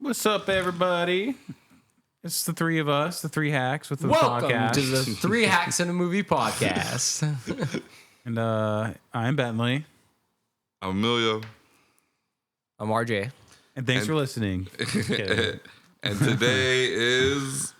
What's up, everybody? It's the three of us, the three hacks with the Welcome podcast. to the Three Hacks in a Movie podcast. And I'm Bentley. I'm Amelia. I'm RJ. And thanks for listening. And today is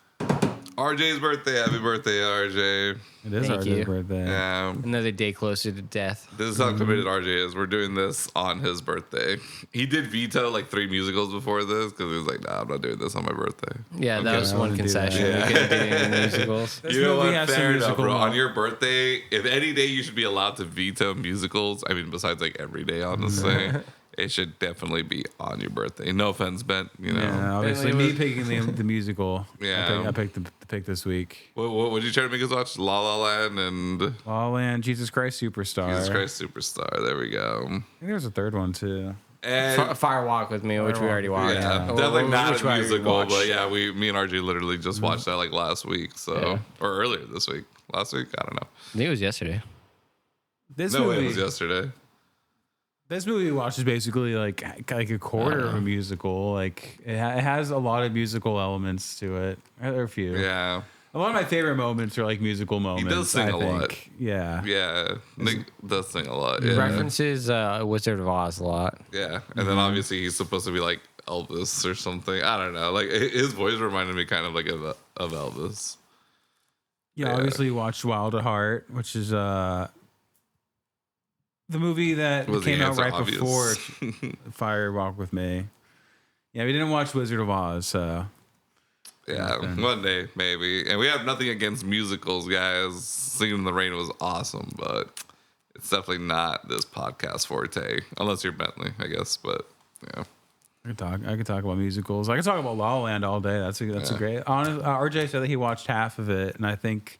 RJ's birthday. Happy birthday, RJ. It is Thank RJ's you. birthday. Yeah. Another day closer to death. This is how committed RJ is. We're doing this on his birthday. He did veto like 3 musicals before this because he was like, nah, I'm not doing this on my birthday. Yeah, that was I one wouldn't do that. concession. We couldn't do any musicals. This You know movie what? has some Fair enough, musical bro. On moments. your birthday, if any day you should be allowed to veto musicals, I mean, besides like every day, honestly, it should definitely be on your birthday. No offense, Ben. You know. Yeah, obviously Bentley me was- picking the musical. Yeah. I picked the pick this week. What did you try to make us watch? La La Land and La La Land, Jesus Christ Superstar. Jesus Christ Superstar. There we go. I think there's a third one too. And Fire Walk with Me, which we already watched. yeah, Yeah. definitely not Which a one we musical, watched. but yeah, me and RJ literally just watched that like last week, so Yeah. or earlier this week. Last week, I don't know. I think it was yesterday. This No, movie, it was yesterday. This movie we watched is basically like a quarter of a musical. Like it has a lot of musical elements to it. There are a few. Yeah, A lot of my favorite moments are like musical moments. does sing I a think. lot. Yeah. yeah. Nick does sing a lot. Yeah, References Wizard of Oz a lot. yeah. And then obviously he's supposed to be like Elvis or something. I don't know. Like his voice reminded me kind of like of Elvis. Yeah, Yeah. obviously you watched Wild at Heart, which is the movie that Was the came out answer right obvious? before Fire Walk with Me. Yeah, we didn't watch Wizard of Oz, so Yeah, one day maybe. And we have nothing against musicals, guys. Singing in the Rain was awesome, but it's definitely not this podcast forte, unless you're Bentley, I guess. But yeah, I could talk about musicals. I could talk about La La Land all day. That's a great. RJ said that he watched half of it, and I think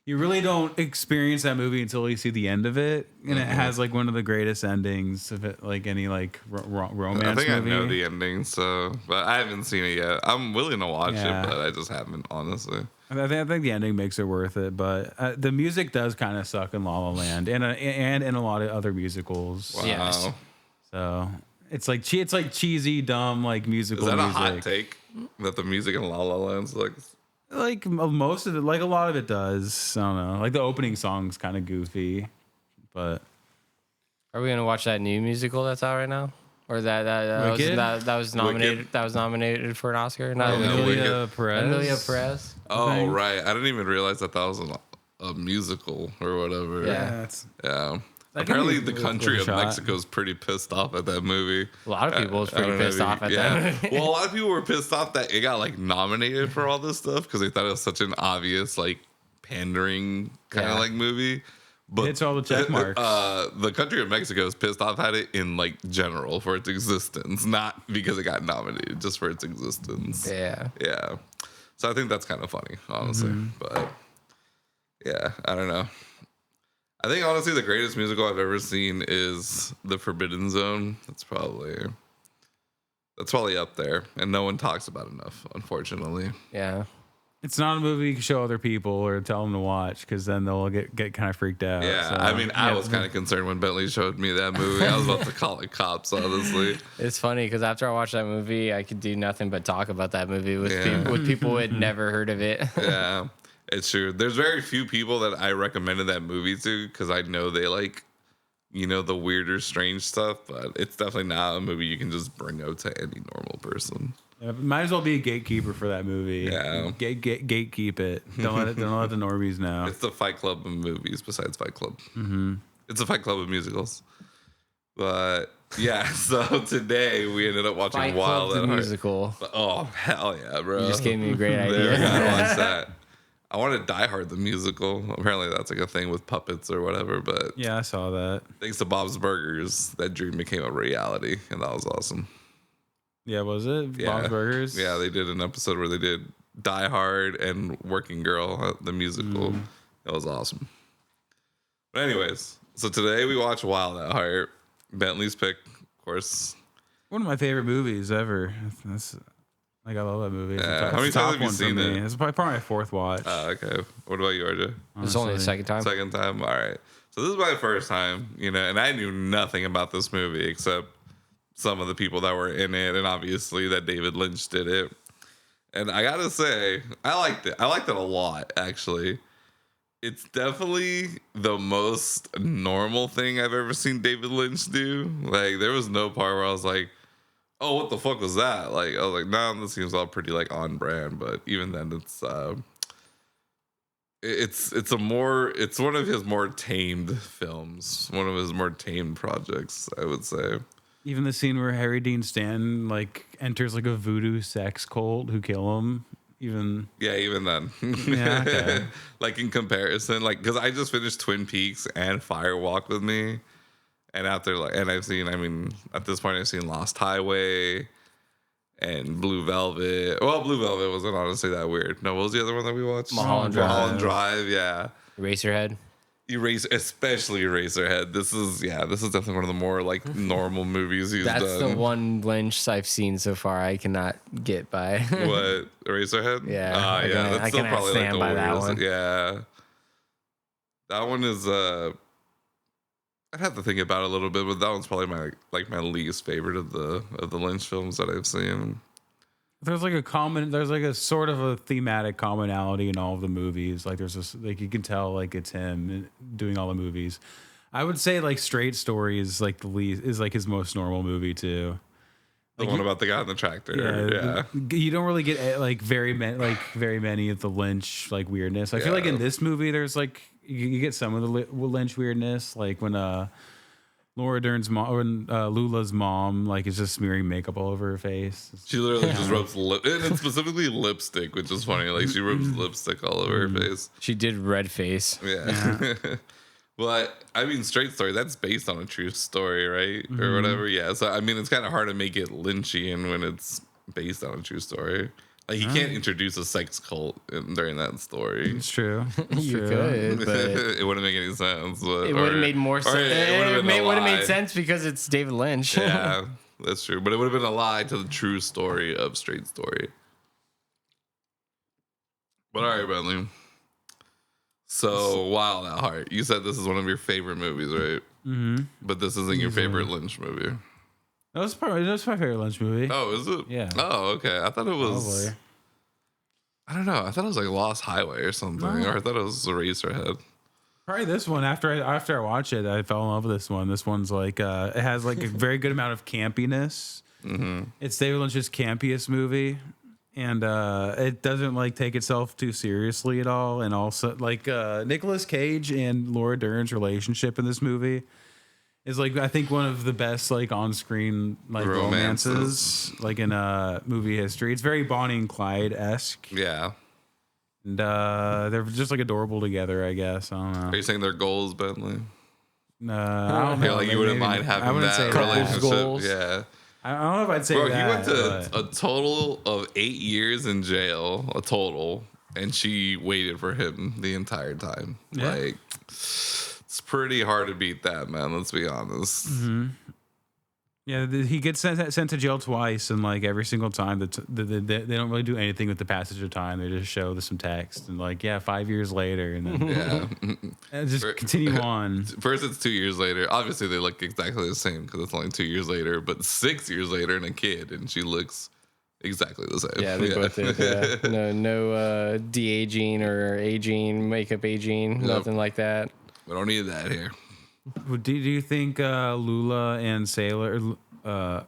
you really don't experience that movie until you see the end of it, and it has like one of the greatest endings of it, like any like romance I think movie. I know the ending, so but I haven't seen it yet. I'm willing to watch Yeah. it, but I just haven't, honestly. I think the ending makes it worth it, but the music does kind of suck in La La Land and in a lot of other musicals. Wow. Yes. So it's like cheesy, dumb like musical. Is that a music. hot take that the music in La La Land's Like most of it, like a lot of it does. I don't know. Like the opening song's kind of goofy, but Are we gonna watch that new musical that's out right now? Or that was nominated? Wicked? That was nominated for an Oscar. Not Yeah, Amelia Wicked. Perez. Amelia Perez. Oh, thing. right. I didn't even realize that was a musical or whatever. Yeah. Yeah. That Apparently, could be the worth country a of shot. Mexico's pretty pissed off at that movie. A lot of people was I pretty don't know pissed if off at yeah. that. Well, a lot of people were pissed off that it got like nominated for all this stuff because they thought it was such an obvious like pandering kind of Yeah. like movie. But Hits all the check marks. the country of Mexico is pissed off at it in like general for its existence, not because it got nominated, just for its existence. Yeah. Yeah. So I think that's kind of funny, honestly. But yeah, I don't know. I think honestly the greatest musical I've ever seen is The Forbidden Zone. That's probably up there, and no one talks about it enough, unfortunately. Yeah. It's not a movie you can show other people or tell them to watch because then they'll get kind of freaked out. Yeah, So, I mean, I yeah, was kind of concerned when Bentley showed me that movie. I was about to call the cops, honestly. It's funny because after I watched that movie, I could do nothing but talk about that movie with Yeah. with people who had never heard of it. Yeah, it's true. There's very few people that I recommended that movie to because I know they like, the weirder, strange stuff. But it's definitely not a movie you can just bring out to any normal person. Yeah, might as well be a gatekeeper for that movie. Yeah. Gatekeep it. Don't let the normies know. It's the Fight Club of movies besides Fight Club. Mm-hmm. It's a Fight Club of musicals. But yeah, so today we ended up watching Fight Wild Club at the Heart. musical. Oh, hell yeah, bro. You just gave me a great There, idea. I watched that. I wanted Die Hard the musical. Apparently that's like a thing with puppets or whatever, but Yeah, I saw that. thanks to Bob's Burgers, that dream became a reality, and that was awesome. Yeah, was it Yeah. Bob's Burgers? Yeah, they did an episode where they did Die Hard and Working Girl, the musical. It was awesome. But anyways, so today we watch Wild at Heart. Bentley's pick, of course. One of my favorite movies ever. That's like I love that movie. It's Yeah. the How many top times have you one for seen me. it? It's probably my fourth watch. Okay. What about you, RJ? It's only the honestly. second time. Second time? All right. So this is my first time, and I knew nothing about this movie except some of the people that were in it, and obviously that David Lynch did it. And I gotta say, I liked it. I liked it a lot, actually. It's definitely the most normal thing I've ever seen David Lynch do. Like, there was no part where I was like, oh, what the fuck was that? Like, I was like, nah, this seems all pretty like on brand. But even then, it's one of his more tamed films, one of his more tamed projects, I would say. Even the scene where Harry Dean Stanton like enters like a voodoo sex cult who kill him. Even then. Yeah, okay. Like in comparison, like because I just finished Twin Peaks and Fire Walk with Me, and after I've seen, I mean, at this point I've seen Lost Highway and Blue Velvet. Well, Blue Velvet wasn't honestly that weird. No, what was the other one that we watched? Mulholland Drive. Mulholland Drive, yeah. Eraserhead. Especially Eraserhead. This is definitely one of the more like normal movies he's done. That's the one Lynch I've seen so far I cannot get by. What? Eraserhead? Yeah. Yeah. That's still probably like the by that weirdest. one. Yeah. That one is I'd have to think about it a little bit, but that one's probably my least favorite of the Lynch films that I've seen. there's like a sort of a thematic commonality in all of the movies. Like there's this, like you can tell like it's him doing all the movies. I would say like Straight Story is like the least, is like his most normal movie too. The Like one about the guy in the tractor. Yeah. You don't really get like very many of the Lynch like weirdness. I feel like in this movie there's like you get some of the Lynch weirdness, like when Laura Dern's mom, when Lula's mom, like is just smearing makeup all over her face. She literally just rubs and it's specifically lipstick, which is funny. Like she rubs lipstick all over her face. She did red face. Yeah. Well, I mean, Straight Story, that's based on a true story, right? Or whatever. Yeah. So, I mean, it's kind of hard to make it Lynchian when it's based on a true story. Like, you can't introduce a sex cult during that story. It's true. You could, but It wouldn't make any sense. it would have made more sense. It would have made sense because it's David Lynch. Yeah, that's true. But it would have been a lie to the true story of Straight Story. But all right, Bentley. So, Wild at Heart. You said this is one of your favorite movies, right? Mm-hmm. But this isn't your favorite Lynch movie. That's my favorite Lynch movie. Oh, is it? Yeah. Oh, okay. I thought it was... Probably. I don't know. I thought it was like Lost Highway or something. Or I thought it was Eraserhead. Probably this one. After I watched it, I fell in love with this one. This one's like... it has like a very good amount of campiness. Mm-hmm. It's David Lynch's campiest movie. And it doesn't like take itself too seriously at all. And also like Nicolas Cage and Laura Dern's relationship in this movie is like I think one of the best like on-screen like romances like in movie history. It's very Bonnie and Clyde-esque. Yeah. And they're just like adorable together, I guess. I don't know. Are you saying their goals, Bentley? I don't know. Like you wouldn't mind having that relationship? Goals. Yeah. I don't know if I'd say Bro, that. he went to a total of 8 years in jail, and she waited for him the entire time. Yeah. Like, it's pretty hard to beat that, man. Let's be honest. Mm-hmm. Yeah, he gets sent to jail twice, and like every single time that they don't really do anything with the passage of time. They just show some text and like 5 years later, and then and just continue on. First, it's 2 years later. Obviously, they look exactly the same because it's only 2 years later. But 6 years later, and a kid, and she looks exactly the same. Yeah, they both did. Yeah. No de-aging or aging, makeup aging, nothing like that. We don't need that here. Do you think Lula and Sailor are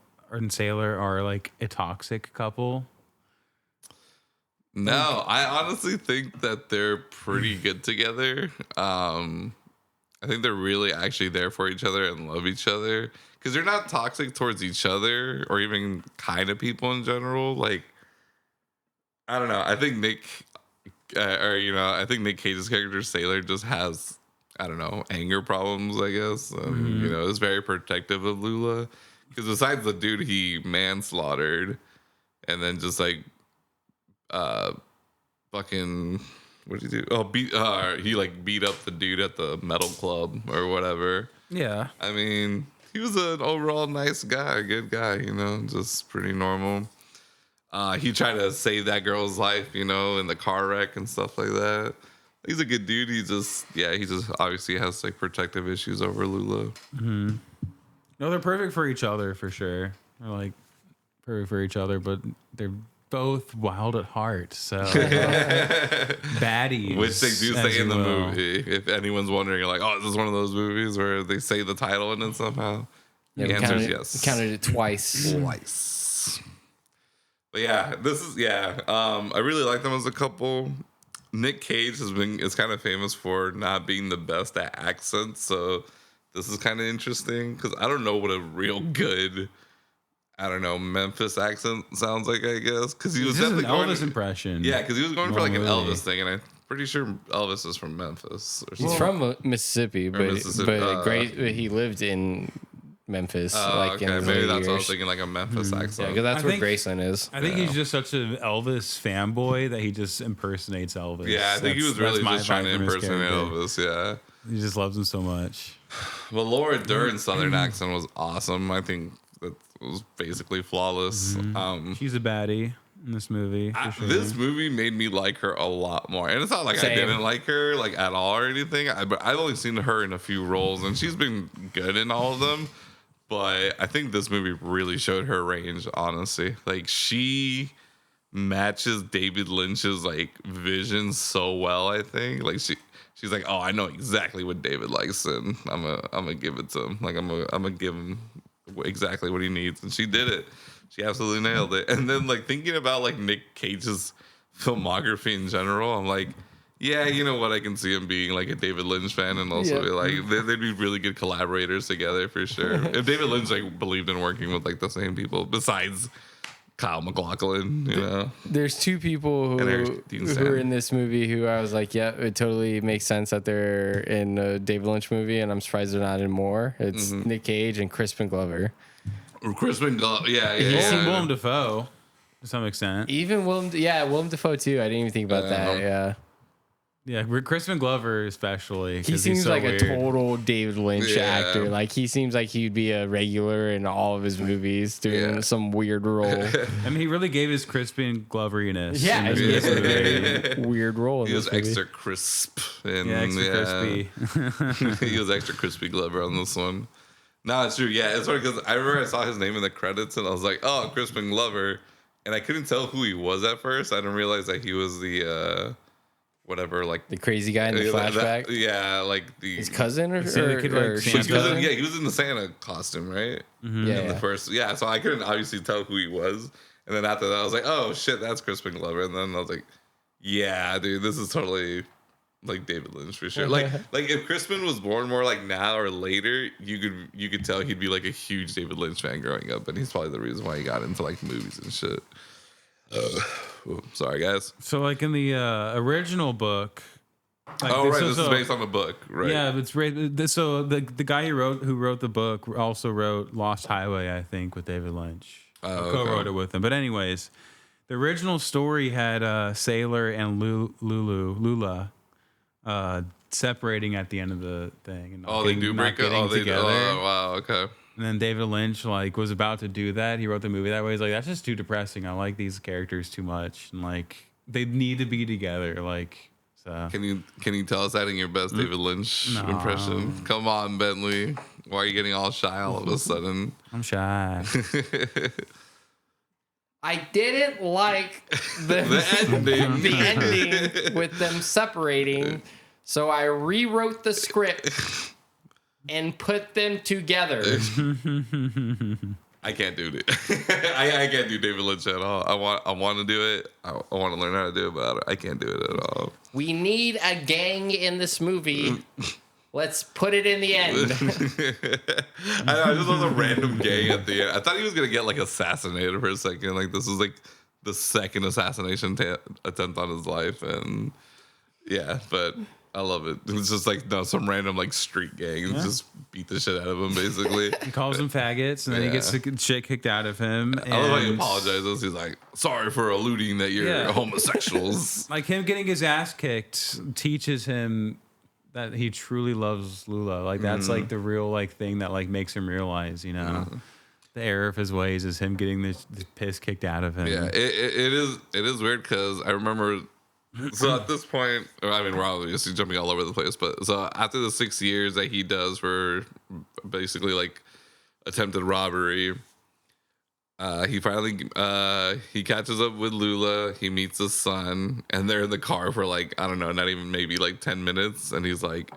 like a toxic couple? No, I honestly think that they're pretty good together. I think they're really actually there for each other and love each other because they're not toxic towards each other or even kind of people in general. Like, I don't know. I think Nick Cage's character Sailor just has, I don't know, anger problems, I guess. You know, is very protective of Lula. Because besides the dude he manslaughtered and then just like fucking what did he do? Oh, he like beat up the dude at the metal club or whatever. Yeah. I mean, he was an overall nice guy, good guy, you know, just pretty normal. He tried to save that girl's life, you know, in the car wreck and stuff like that. He's a good dude. He just obviously has like protective issues over Lula. Mm-hmm. No, they're perfect for each other for sure. are like for each other, but they're both wild at heart. So baddies, which they do say in the movie. If anyone's wondering, like, oh, is this one of those movies where they say the title in it somehow? Yeah, The answer is yes. Counted it twice. But yeah, I really like them as a couple. Nick Cage is kind of famous for not being the best at accents, so this is kind of interesting because I don't know what a real good, Memphis accent sounds like. I guess because he was definitely an Elvis impression. Yeah, because he was going for like an Elvis thing, and I'm pretty sure Elvis is from Memphis. He's from Mississippi, but he lived in Memphis. Okay, maybe that's what I was thinking, like a Memphis accent. Yeah, because that's where Graceland is. I think he's just such an Elvis fanboy that he just impersonates Elvis. Yeah, I think he was really just trying to impersonate Elvis. Yeah, he just loves him so much. Well, Laura Dern's Southern accent was awesome. I think that was basically flawless. She's a baddie in this movie. Sure. This movie made me like her a lot more, and it's not like I didn't like her like at all or anything. But I've only seen her in a few roles, and she's been good in all of them. But I think this movie really showed her range, honestly. Like, she matches David Lynch's, like, vision so well, I think. Like, she's like, oh, I know exactly what David likes, and I'm gonna give it to him. Like, I'm gonna give him exactly what he needs. And she did it. She absolutely nailed it. And then, like, thinking about, like, Nick Cage's filmography in general, I'm like, yeah, you know what? I can see him being like a David Lynch fan, and also be like they'd be really good collaborators together for sure. If David Lynch like believed in working with like the same people besides Kyle MacLachlan, you know. There's two people who are in this movie who I was like, yeah, it totally makes sense that they're in a David Lynch movie, and I'm surprised they're not in more. It's Nick Cage and Crispin Glover. Crispin Glover, yeah. Willem Dafoe to some extent. Even Willem Dafoe too. I didn't even think about that. Yeah. Yeah, Crispin Glover especially. He seems like a total David Lynch actor. Like, he seems like he'd be a regular in all of his movies doing some weird role. I mean, he really gave his Crispin Gloveriness. Yeah, he has a very weird role. He was extra crisp. And, crispy. He was extra crispy Glover on this one. No, it's true. Yeah, it's funny because I remember I saw his name in the credits and I was like, oh, Crispin Glover. And I couldn't tell who he was at first. I didn't realize that he was the... whatever, like the crazy guy in the flashback. His cousin or his cousin. Yeah, he was in the Santa costume, right? Mm-hmm. Yeah, the first. Yeah, so I couldn't obviously tell who he was, and then after that, I was like, oh shit, that's Crispin Glover, and then I was like, yeah, dude, this is totally like David Lynch for sure. Like if Crispin was born more like now or later, you could tell he'd be like a huge David Lynch fan growing up, and he's probably the reason why he got into like movies and shit. Sorry, guys. So, like in the original book. Like, this is based on the book, right? Yeah, it's so the guy who wrote the book also wrote Lost Highway, I think, with David Lynch. Co-wrote it with him. But anyways, the original story had Sailor and Lula separating at the end of the thing. And they do break up. Together. Oh, wow, okay. And then David Lynch like was about to do that. He wrote the movie that way. He's like, that's just too depressing. I like these characters too much, and like they need to be together. Like, so can you tell us that in your best David Lynch impression? Come on, Bentley. Why are you getting all shy all of a sudden? I'm shy. I didn't like the ending with them separating, so I rewrote the script and put them together. I can't do it. I can't do David Lynch at all. I want to do it. I want to learn how to do it, but I can't do it at all. We need a gang in this movie. Let's put it in the end. I know, I just was a random gang at the end. I thought he was gonna get like assassinated for a second. Like this was like the second assassination attempt on his life, and yeah, but I love it. It's just like some random like street gang just beat the shit out of him basically. He calls them faggots, and then he gets the shit kicked out of him. I love how he apologizes. He's like, sorry for alluding that you're homosexuals. Like him getting his ass kicked teaches him that he truly loves Lula. Like that's like the real like thing that like makes him realize, you know, the error of his ways is him getting the piss kicked out of him. Yeah, it is weird because I remember. So at this point, I mean, we're obviously jumping all over the place, but so after the 6 years that he does for basically like attempted robbery, he finally he catches up with Lula. He meets his son, and they're in the car for like, I don't know, not even maybe like 10 minutes. And he's like,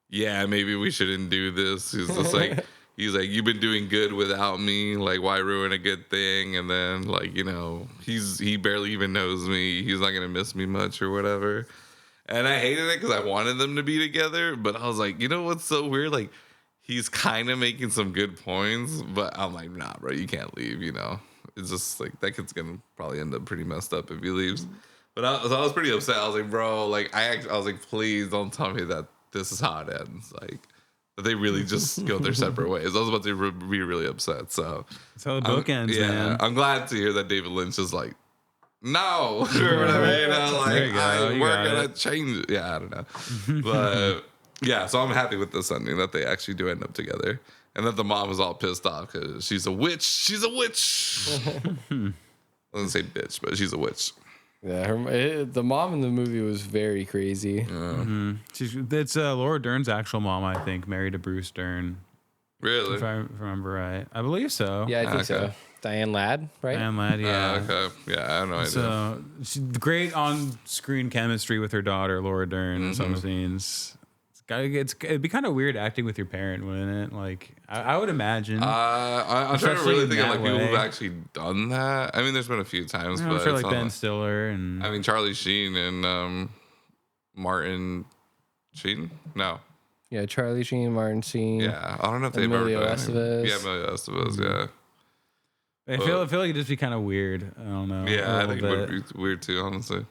yeah, maybe we shouldn't do this. He's just like, you've been doing good without me. Like, why ruin a good thing? And then like, you know, he barely even knows me. He's not gonna miss me much or whatever. And I hated it because I wanted them to be together, but I was like, you know what's so weird? Like, he's kind of making some good points, but I'm like, nah, bro, you can't leave, you know? It's just like, that kid's gonna probably end up pretty messed up if he leaves. But I was pretty upset. I was like, bro, like, I was like, please don't tell me that this is how it ends. Like, that they really just go their separate ways. I was about to be really upset, so. That's how the book ends, man. I'm glad to hear that David Lynch is like, no, or whatever, you know, like, we're gonna change it. Yeah, I don't know. But yeah, so I'm happy with this ending that they actually do end up together, and that the mom is all pissed off because she's a witch. She's a witch. I doesn't say bitch, but she's a witch. Yeah, the mom in the movie was very crazy. It's Laura Dern's actual mom, I think, married to Bruce Dern. Really? If I remember right. I believe so. Yeah, I think so. Diane Ladd, right? Diane Ladd, yeah. Okay. Yeah, I have no idea. So, great on-screen chemistry with her daughter, Laura Dern, in some scenes. It'd be kind of weird acting with your parent, wouldn't it? Like, I would imagine. I'm trying to really think of like people way. who've actually done that. I mean, there's been a few times, I'm but sure it's like not Ben Stiller and I mean, Charlie Sheen and Martin Sheen. No, Yeah, Charlie Sheen, Martin Sheen. yeah, I don't know if they've Emilio ever done anything. Estevez. Yeah, Emilio Estevez. Yeah, I feel like it'd just be kind of weird. I don't know. yeah, I think bit. it would be weird too, honestly.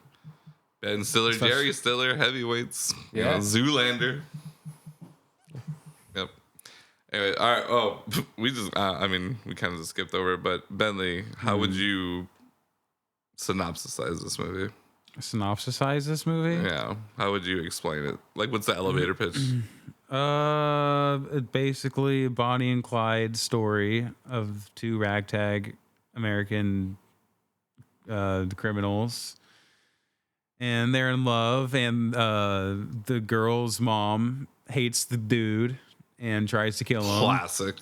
Ben Stiller, Jerry Stiller, heavyweights. Yeah. You know, Zoolander. Yep. Anyway, all right. Oh, we just, I mean, we kind of just skipped over it, but Bentley, how would you synopsisize this movie? Synopsisize this movie? Yeah. How would you explain it? Like, what's the elevator pitch? Basically Bonnie and Clyde story of two ragtag American criminals, and they're in love, and the girl's mom hates the dude and tries to kill him. Classic.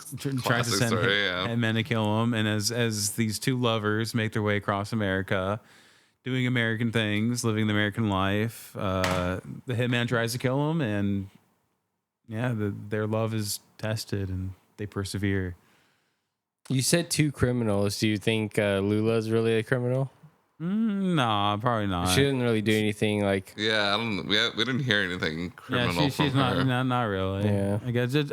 Tries to send story, yeah. men to kill him, and as these two lovers make their way across America, doing American things, living the American life, the hitman tries to kill him, and yeah, their love is tested, and they persevere. You said two criminals. Do you think Lula's really a criminal? Nah, probably not. She didn't really do anything like. Yeah, I don't. We didn't hear anything criminal Yeah, from she's her. not really. Yeah. I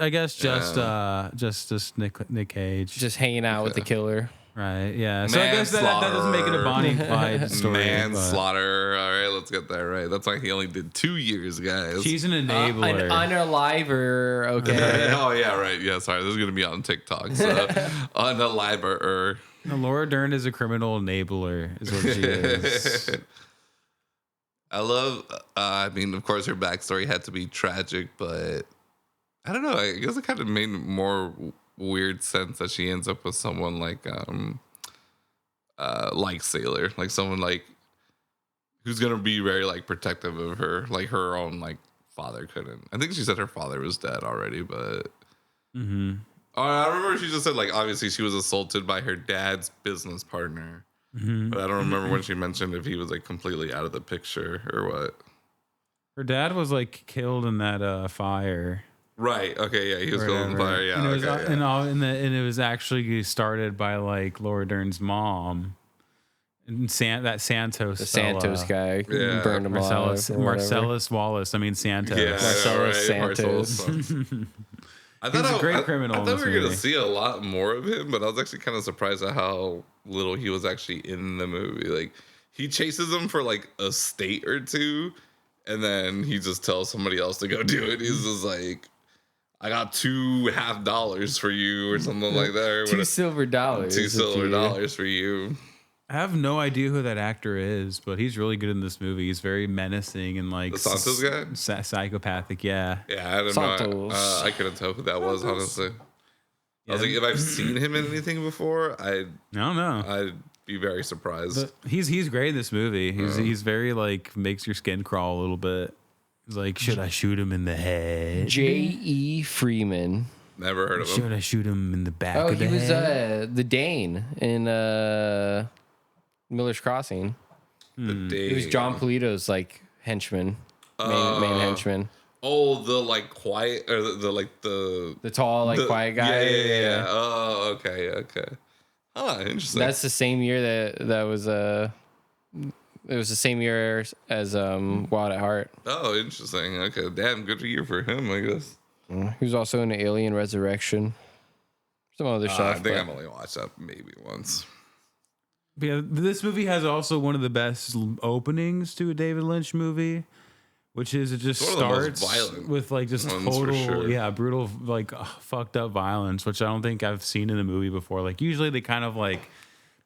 guess just Nick Cage. Just hanging out with the killer. Right, yeah. So I guess that doesn't make it a Bonnie and Clyde story. Manslaughter. All right, let's get that right. That's why he only did 2 years, guys. She's an enabler. An unaliver, okay. Oh, yeah, right. Yeah, sorry. This is going to be on TikTok. So, unaliver. Laura Dern is a criminal enabler, is what she is. I love, I mean, of course, her backstory had to be tragic, but I don't know. I guess it kind of made more weird sense that she ends up with someone like Sailor, like someone like who's gonna be very like protective of her, like her own like father couldn't. I think she said her father was dead already, but I remember she just said like obviously she was assaulted by her dad's business partner, but I don't remember when she mentioned if he was like completely out of the picture or what. Her dad was like killed in that fire. Right. Okay. Yeah. He was killed in the fire. Yeah. And it was actually started by like Laura Dern's mom, and that Santos. The Santos guy. Yeah. Burned him alive. Marcellus Wallace. I mean Santos. Yeah. Marcellus Santos. I thought He's a great criminal. I thought we were gonna see a lot more of him, but I was actually kind of surprised at how little he was actually in the movie. Like he chases him for like a state or two, and then he just tells somebody else to go do it. He's just like, I got $2.50 for you or something like that. Or $2 silver. $2 silver for you. I have no idea who that actor is, but he's really good in this movie. He's very menacing and like the Santos guy? Psychopathic, yeah. Yeah, I don't know. I couldn't tell who that was, honestly. I was like, if I've seen him in anything before, I don't know. I'd be very surprised. But he's great in this movie. He's very like makes your skin crawl a little bit. He's like, should I shoot him in the head? J.E. Freeman. Never heard of him. Should I shoot him in the back Oh, of the he was head? the Dane in Miller's Crossing. He was John Polito's like henchman, main henchman. Oh, the like quiet or the tall quiet guy. Yeah. Oh, okay. Oh, interesting. That's the same year that was it was the same year as Wild at Heart. Oh, interesting. Okay, damn, good year for him, I guess. He was also in Alien Resurrection. Some other stuff. I think I've only watched that maybe once. But yeah, this movie has also one of the best openings to a David Lynch movie, which is it just starts with like just total, brutal, like fucked up violence, which I don't think I've seen in a movie before. Like usually they kind of like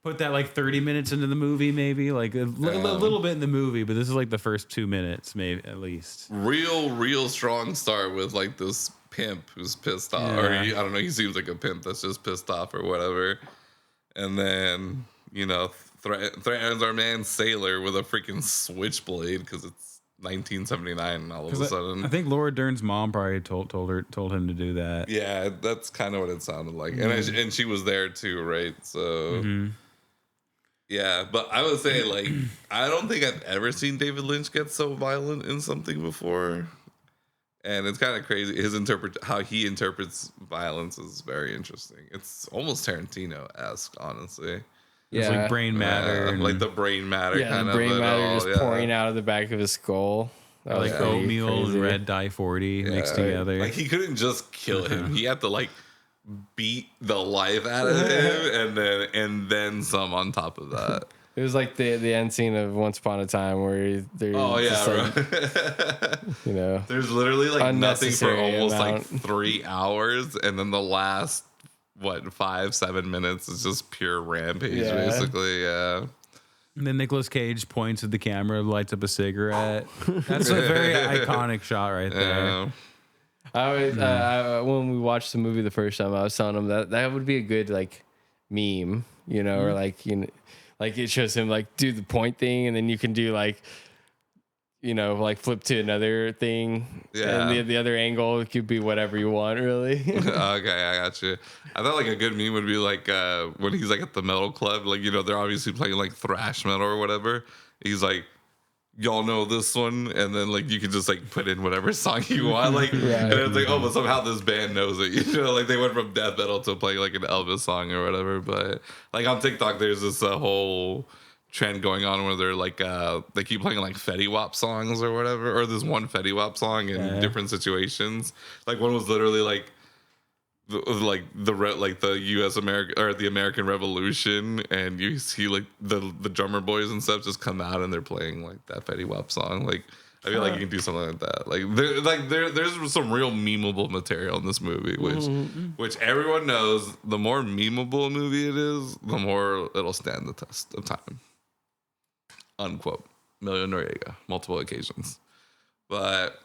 put that like 30 minutes into the movie, maybe like a little bit in the movie, but this is like the first 2 minutes, maybe at least. Real strong start with like this pimp who's pissed off, or I don't know, he seems like a pimp that's just pissed off or whatever, and then threatens our man Sailor with a freaking switchblade because it's 1979 and all of a sudden. I think Laura Dern's mom probably told him to do that. Yeah, that's kind of what it sounded like, and she was there too, right? So. Yeah, but I would say, like, I don't think I've ever seen David Lynch get so violent in something before. And it's kind of crazy. How he interprets violence is very interesting. It's almost Tarantino-esque, honestly. It's like brain matter. Like the brain matter kind of. Yeah, brain matter just pouring out of the back of his skull. Like oatmeal and red dye 40 mixed together. Like, he couldn't just kill him. He had to, like, beat the life out of him and then some on top of that. It was like the end scene of Once Upon a Time where there's there's literally like nothing for almost like 3 hours, and then the last 5-7 minutes is just pure rampage basically. And then Nicolas Cage points at the camera, lights up a cigarette. That's a very iconic shot right there. When we watched the movie the first time, I was telling him that would be a good like meme, or like like it shows him like do the point thing, and then you can do like like flip to another thing. Yeah, and the other angle could be whatever you want, really. Okay, I got you. I thought like a good meme would be like when he's like at the metal club, like they're obviously playing like thrash metal or whatever. He's like, y'all know this one, and then like you can just like put in whatever song you want, like and it's like, oh, but somehow this band knows it, like they went from death metal to playing like an Elvis song or whatever. But like on TikTok there's this whole trend going on where they're like they keep playing like Fetty Wap songs or whatever, or this one Fetty Wap song in different situations. Like one was literally like the U.S. American or the American Revolution, and you see like the drummer boys and stuff just come out and they're playing like that Fetty Wap song. Like I feel like you can do something like that. Like there's some real memeable material in this movie, which everyone knows. The more memeable a movie it is, the more it'll stand the test of time. Unquote. Emilio Noriega, multiple occasions. But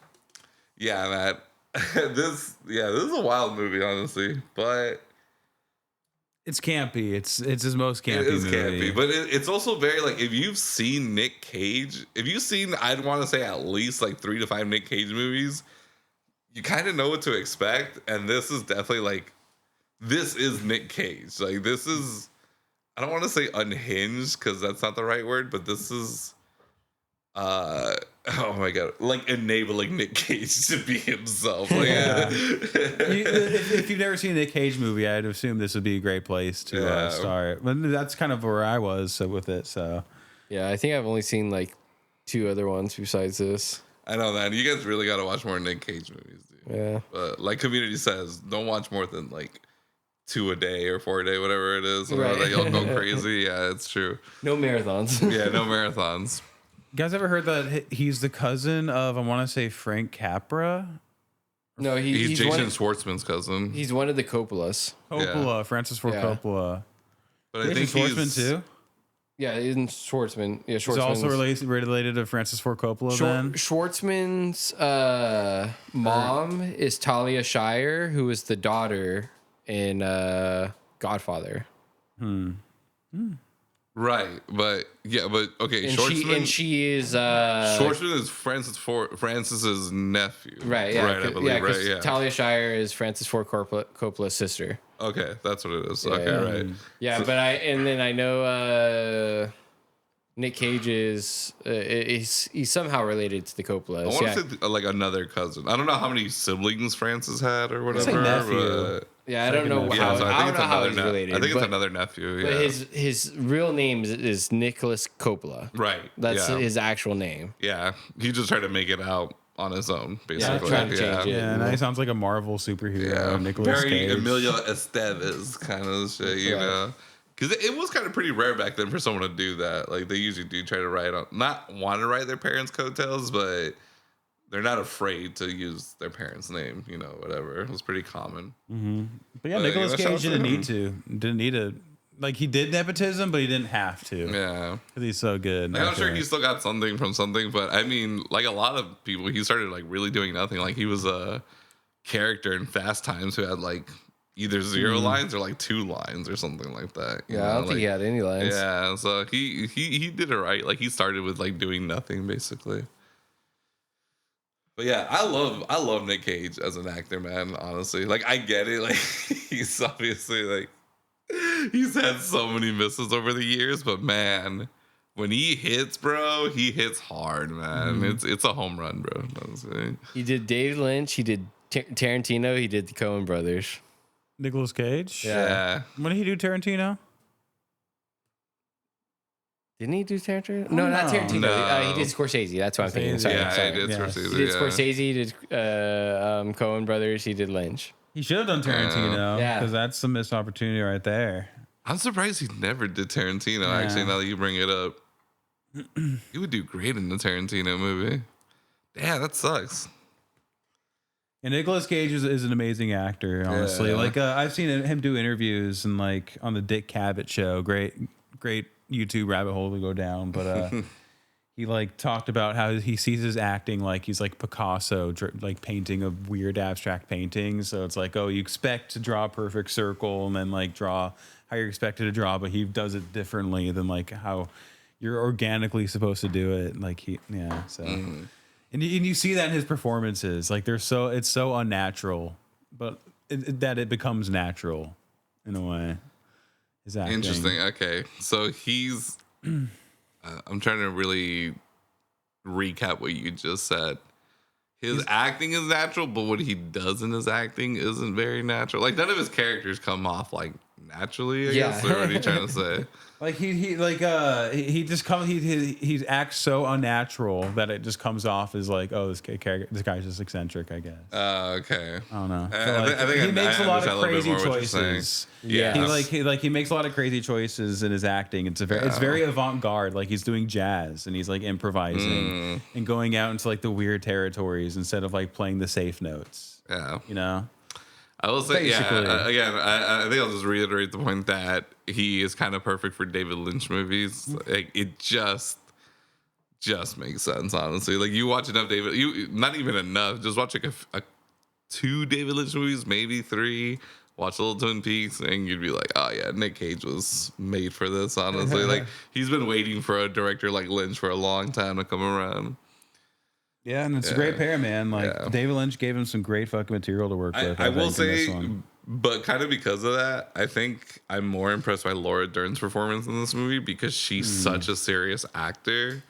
yeah, Matt. This is a wild movie, honestly, but it's campy. It's his most campy movie. Campy, but it's also very like if you've seen Nick Cage, I'd want to say at least like 3 to 5 Nick Cage movies, you kind of know what to expect, and this is definitely like this is Nick Cage. Like this is, I don't want to say unhinged because that's not the right word, but this is oh my god, like enabling Nick Cage to be himself. Like, if you've never seen a Nick Cage movie, I'd assume this would be a great place to start. But that's kind of where I was with it. So yeah, I think I've only seen like 2 other ones besides this. I know that. You guys really got to watch more Nick Cage movies, dude. Yeah. But like Community says, don't watch more than like 2 a day or 4 a day, whatever it is. Right. That you'll go crazy. Yeah, it's true. No marathons. Yeah, no marathons. You guys ever heard that he's the cousin of, I want to say, Frank Capra? No, he's Jason Schwartzman's cousin. He's one of the Coppolas. Francis Ford Coppola. But I think Schwartzman too. Yeah, isn't Schwartzman? Yeah, Schwartzman's he's also related to Francis Ford Coppola. Then Schwartzman's mom is Talia Shire, who is the daughter in Godfather. Right, but okay, And Schwartzman. she is Schwartzman is Francis's nephew. right, yeah, right, I believe, right, yeah. Talia Shire is Francis Ford Coppola's sister. Okay, that's what it is. Yeah, okay, yeah. right. Yeah, but I know Nick Cage is he's somehow related to the Coppolas. I want to say like another cousin. I don't know how many siblings Francis had or whatever. like nephew. But Yeah, I don't know yeah, so I don't know how another he's related. I think but, it's another nephew. Yeah. But his real name is Nicolas Coppola. Right. That's yeah. his actual name. Yeah, he just tried to make it out on his own, basically. trying to change it. Yeah, and he sounds like a Marvel superhero. Yeah, Nicolas very Cage. Emilio Estevez kind of shit, you know. Because it was kind of pretty rare back then for someone to do that. Like, they usually do try to not want to write their parents' coattails, but they're not afraid to use their parents' name, you know, whatever. It was pretty common. Mm-hmm. But yeah, Nicolas Cage didn't need to. Like, he did nepotism, but he didn't have to. Yeah. Because he's so good. Like, I'm sure he still got something from something, but I mean, like a lot of people, he started like really doing nothing. Like, he was a character in Fast Times who had like either 0 lines or like 2 lines or something like that. Yeah, I don't think he had any lines. Yeah, so he did it right. Like, he started with like doing nothing basically. But yeah, I love Nick Cage as an actor, man. Honestly, like, I get it. Like, he's obviously like he's had so many misses over the years, but man, when he hits, bro, he hits hard, man. It's a home run, bro. Honestly. He did David Lynch. He did Tarantino. He did the Coen Brothers. Nicolas Cage? Yeah. When did he do Tarantino? Didn't he do Tarantino? No, not Tarantino. No. He did Scorsese. That's what I'm thinking. Sorry. He did Scorsese. He did Scorsese. He did Coen Brothers. He did Lynch. He should have done Tarantino. Yeah. Because that's a missed opportunity right there. I'm surprised he never did Tarantino, actually, now that you bring it up. He would do great in the Tarantino movie. Damn, that sucks. And Nicolas Cage is an amazing actor, honestly. Yeah. Like, I've seen him do interviews and like on the Dick Cavett show. Great YouTube rabbit hole to go down. But he like talked about how he sees his acting like he's like Picasso, like painting a weird abstract painting. So it's like, oh, you expect to draw a perfect circle and then like draw how you're expected to draw, but he does it differently than like how you're organically supposed to do it. Like so. And you see that in his performances, like it's so unnatural, but that it becomes natural in a way. His acting. Interesting. Okay, so he's. I'm trying to really recap what you just said. His acting is natural, but what he does in his acting isn't very natural. Like, none of his characters come off like naturally. I guess. Or what are you trying to say? Like he acts so unnatural that it just comes off as like, oh, this guy's just eccentric, I guess. Okay. I don't know. I think he makes a lot of crazy what you're choices. Yeah. He makes a lot of crazy choices in his acting. It's very avant-garde. Like, he's doing jazz and he's like improvising and going out into like the weird territories instead of like playing the safe notes. Yeah. You know? I will say, Basically. again, I think I'll just reiterate the point that he is kind of perfect for David Lynch movies. Like, it just makes sense, honestly. Like, you watch enough not even enough, just watch like a 2 David Lynch movies, maybe 3, watch a little Twin Peaks, and you'd be like, oh yeah, Nick Cage was made for this, honestly. Like, he's been waiting for a director like Lynch for a long time to come around. Yeah, and it's a great pair, man. Like, David Lynch gave him some great fucking material to work with. I will say, but kind of because of that, I think I'm more impressed by Laura Dern's performance in this movie because she's such a serious actor.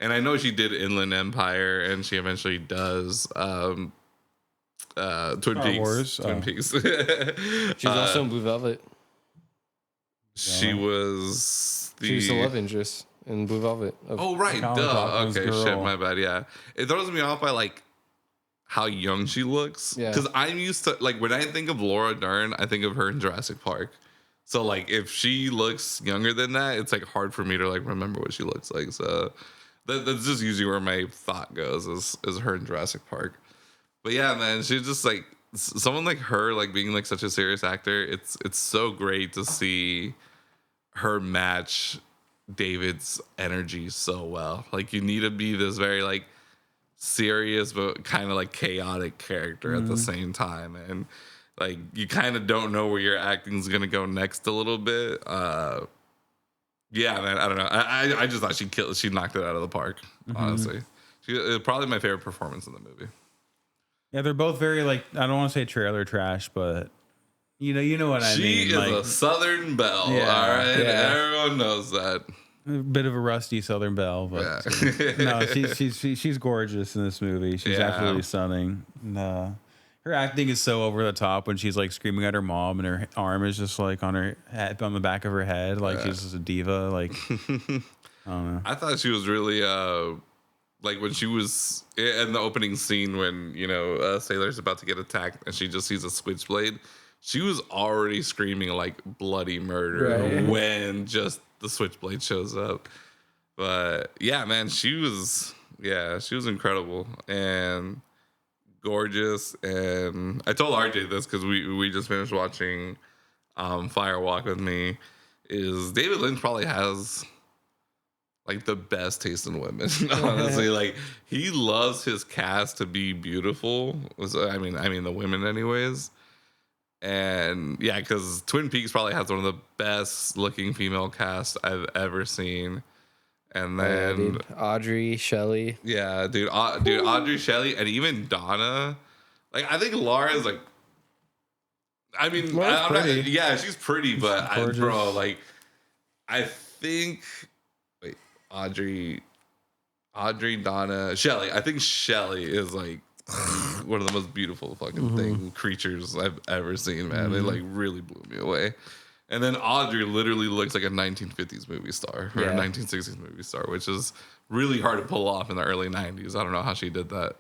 And I know she did Inland Empire, and she eventually does Twin Peaks. Twin Peaks. She was also in Blue Velvet. She was the love interest in Blue Velvet. Oh, right. Duh. Okay, shit, my bad. Yeah. It throws me off by like how young she looks. Yeah. Because I'm used to, like, when I think of Laura Dern, I think of her in Jurassic Park. So, like, if she looks younger than that, it's like hard for me to like remember what she looks like. So that's just usually where my thought goes is her in Jurassic Park. But yeah, man, she's just like someone like her, like being like such a serious actor. It's so great to see her match David's energy so well. Like, you need to be this very like serious but kind of like chaotic character at the same time, and like you kind of don't know where your acting is gonna go next a little bit. Yeah, man. I don't know. I just thought she knocked it out of the park. Honestly, probably my favorite performance in the movie. Yeah, they're both very like, I don't want to say trailer trash, but you know what I mean. She is like, a Southern belle. Yeah, all right, yeah. everyone knows that. a bit of a rusty Southern belle, but no, she's gorgeous in this movie. She's absolutely stunning. And, her acting is so over the top when she's like screaming at her mom and her arm is just like on her head, on the back of her head, like she's just a diva. Like, I don't know. I thought she was really like when she was in the opening scene when Sailor's about to get attacked and she just sees a switchblade. She was already screaming like bloody murder when just the switchblade shows up. But yeah, man, she was incredible and gorgeous. And I told RJ this because we just finished watching Fire Walk with Me. Is David Lynch probably has like the best taste in women, honestly. Like he loves his cast to be beautiful. I mean the women anyways. And yeah, because Twin Peaks probably has one of the best looking female casts I've ever seen. And then Audrey, Shelley. Yeah, dude, Audrey, Shelley, and even Donna. Like I think Laura's like, I mean, yeah, she's pretty, but bro, like, I think Audrey, Donna, Shelley. I think Shelley is like one of the most beautiful fucking creatures I've ever seen, man. They like really blew me away. And then Audrey literally looks like a 1950s movie star or a 1960s movie star, which is really hard to pull off in the early 90s. I don't know how she did that.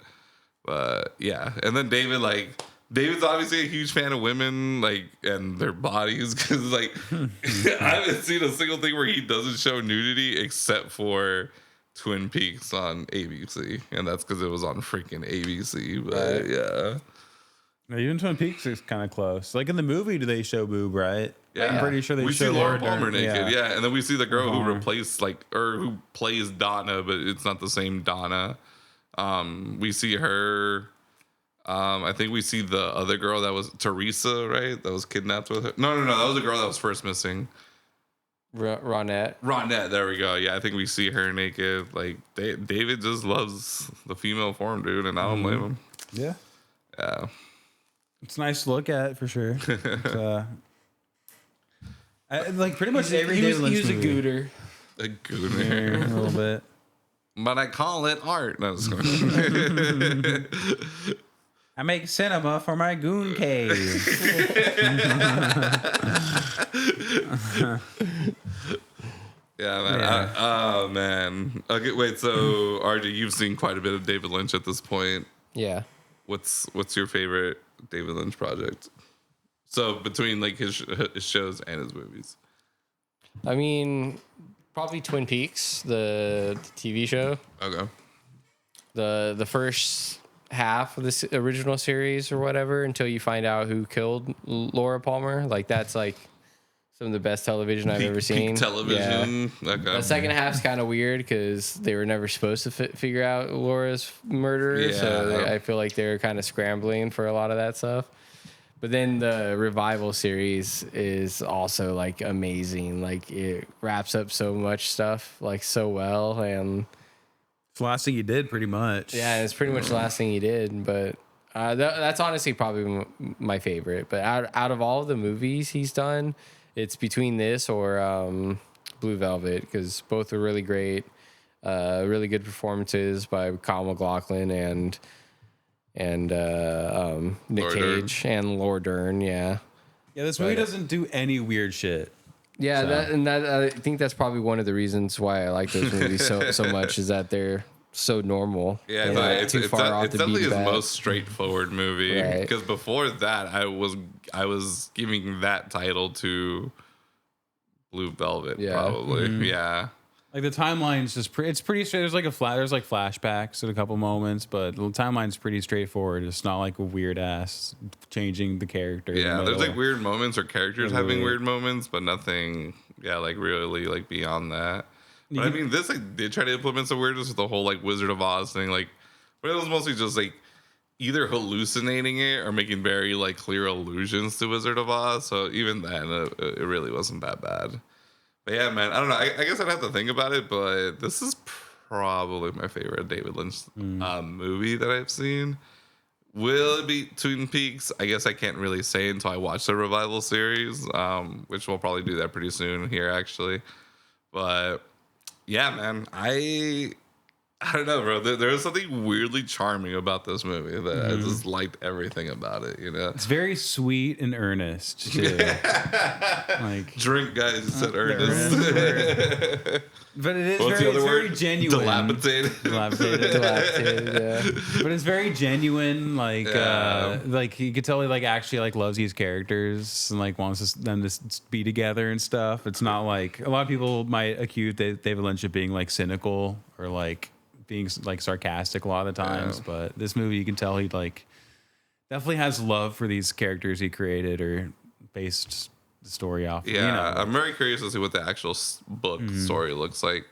But yeah. And then David's obviously a huge fan of women, like, and their bodies, because like I haven't seen a single thing where he doesn't show nudity except for Twin Peaks on ABC, and that's because it was on freaking ABC. But yeah, no, even Twin Peaks is kind of close. Like in the movie, do they show boob? Right? Yeah, I'm pretty sure they we show see Laura Dern. Palmer naked. Yeah, and then we see the girl who replaced who plays Donna, but it's not the same Donna. We see her. I think we see the other girl that was Teresa, right? That was kidnapped with her. No. That was the girl that was first missing. Ronette. There we go. Yeah, I think we see her naked. Like David just loves the female form, dude, and I don't blame him. Yeah. Yeah. It's nice to look at for sure. Like pretty much every David Lynch movie. He was a gooter. A gooter. A little bit. But I call it art. No, just kidding. I make cinema for my goon cave. Yeah, man. Yeah. Oh, man. Okay, wait. So, RJ, you've seen quite a bit of David Lynch at this point. Yeah. What's your favorite David Lynch project? So, between like his shows and his movies. I mean, probably Twin Peaks, the TV show. Okay. The first half of this original series or whatever until you find out who killed Laura Palmer. Like that's like some of the best television I've ever seen. Peak television. Yeah. Okay. The second half's kind of weird because they were never supposed to figure out Laura's murder. Yeah. So I feel like they were kind of scrambling for a lot of that stuff. But then the revival series is also like amazing. Like it wraps up so much stuff like so well, and It's the last thing you did, pretty much. yeah, it's pretty much the last thing he did. But that's honestly probably my favorite. But out of all the movies he's done, it's between this or Blue Velvet because both are really great, really good performances by Kyle MacLachlan and Nick Laura Cage Dern. and Laura Dern. Yeah. Yeah, this movie doesn't do any weird shit. Yeah, I think that's probably one of the reasons why I like those movies so much is that they're so normal. Yeah, and not it's definitely his most straightforward movie. Right. Because before that, I was giving that title to Blue Velvet, Yeah. probably. Mm-hmm. Yeah. Like the timeline's just it's pretty straight. There's like there's like flashbacks at a couple moments, but the timeline's pretty straightforward. It's not like a weird ass changing the character. Yeah, there's like weird moments or characters having Really. weird moments, but nothing, like really like beyond that. But I mean, this like did try to implement some weirdness with the whole like Wizard of Oz thing, like, but it was mostly just like either hallucinating it or making very like clear allusions to Wizard of Oz. So even then, it really wasn't that bad. But yeah, man, I don't know. I guess I'd have to think about it, but this is probably my favorite David Lynch movie that I've seen. Will it be Twin Peaks? I guess I can't really say until I watch the revival series, which we'll probably do that pretty soon here, actually. But yeah, man, I don't know, bro. There was something weirdly charming about this movie that I just liked everything about it. You know, It's very sweet and earnest too. Like drink, guys, you said earnest. But it is What's very, the other it's very word? genuine. Dilapidated. Yeah. But it's very genuine. Like, Yeah. like you could tell he like actually like loves these characters and like wants them to be together and stuff. It's not like a lot of people might accuse David Lynch of being like cynical or like being like sarcastic a lot of the times. Yeah. But this movie, you can tell he like definitely has love for these characters he created or based the story off. Yeah, you know. I'm very curious to see what the actual book story looks like.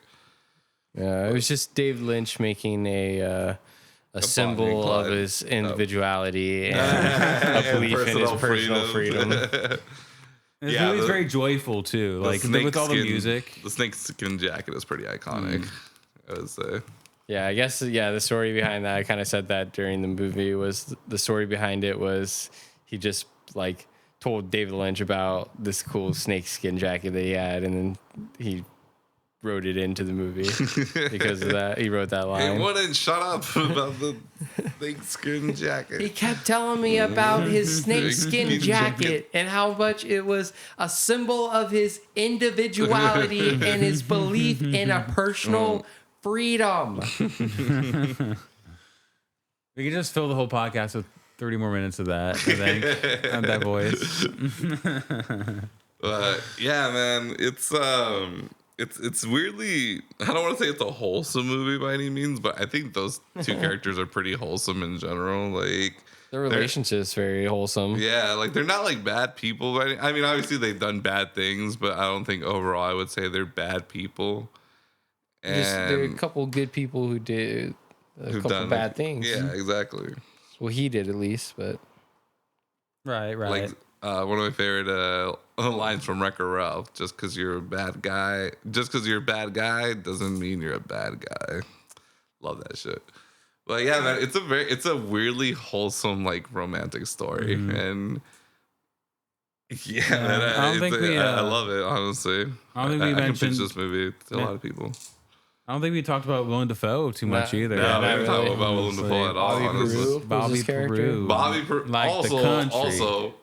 Yeah, it was just David Lynch making a symbol of bonding his individuality and a belief in his personal freedom. This Yeah, movie's the- very joyful too. Like with all the music. The snakeskin jacket is pretty iconic. I would say. Yeah, I guess, the story behind that, I kind of said that during the movie, was the story behind it was he just, like, told David Lynch about this cool snakeskin jacket that he had, and then he wrote it into the movie because of that. He wrote that He line. wouldn't shut up about the snakeskin jacket. He kept telling me about his snakeskin Snakeskin jacket and how much it was a symbol of his individuality and his belief in a personal freedom. We can just fill the whole podcast with 30 more minutes of that, I think. And that voice. But yeah, man, it's weirdly, I don't want to say it's a wholesome movie by any means, but I think those two characters are pretty wholesome in general. Like Their relationship's very wholesome. yeah, like they're not like bad people. I mean, obviously they've done bad things, but I don't think overall I would say they're bad people. There are a And couple good people who did a who've couple done, bad like, things. Yeah, exactly. Well, he did at least, but Right. Like one of my favorite lines from Wreck-It Ralph: "Just because you're a bad guy doesn't mean you're a bad guy." Love that shit. But yeah, man, it's a weirdly wholesome, like, romantic story, and yeah, man, I love it. Honestly, I don't think we I can mentioned- pitch this movie to a lot of people. I don't think we talked about Willem Dafoe too much either. No, we not haven't talked really. about Willem Dafoe at all. Bobby Honestly, Peru. Bobby his character? Peru. Bobby Peru, Like the country. also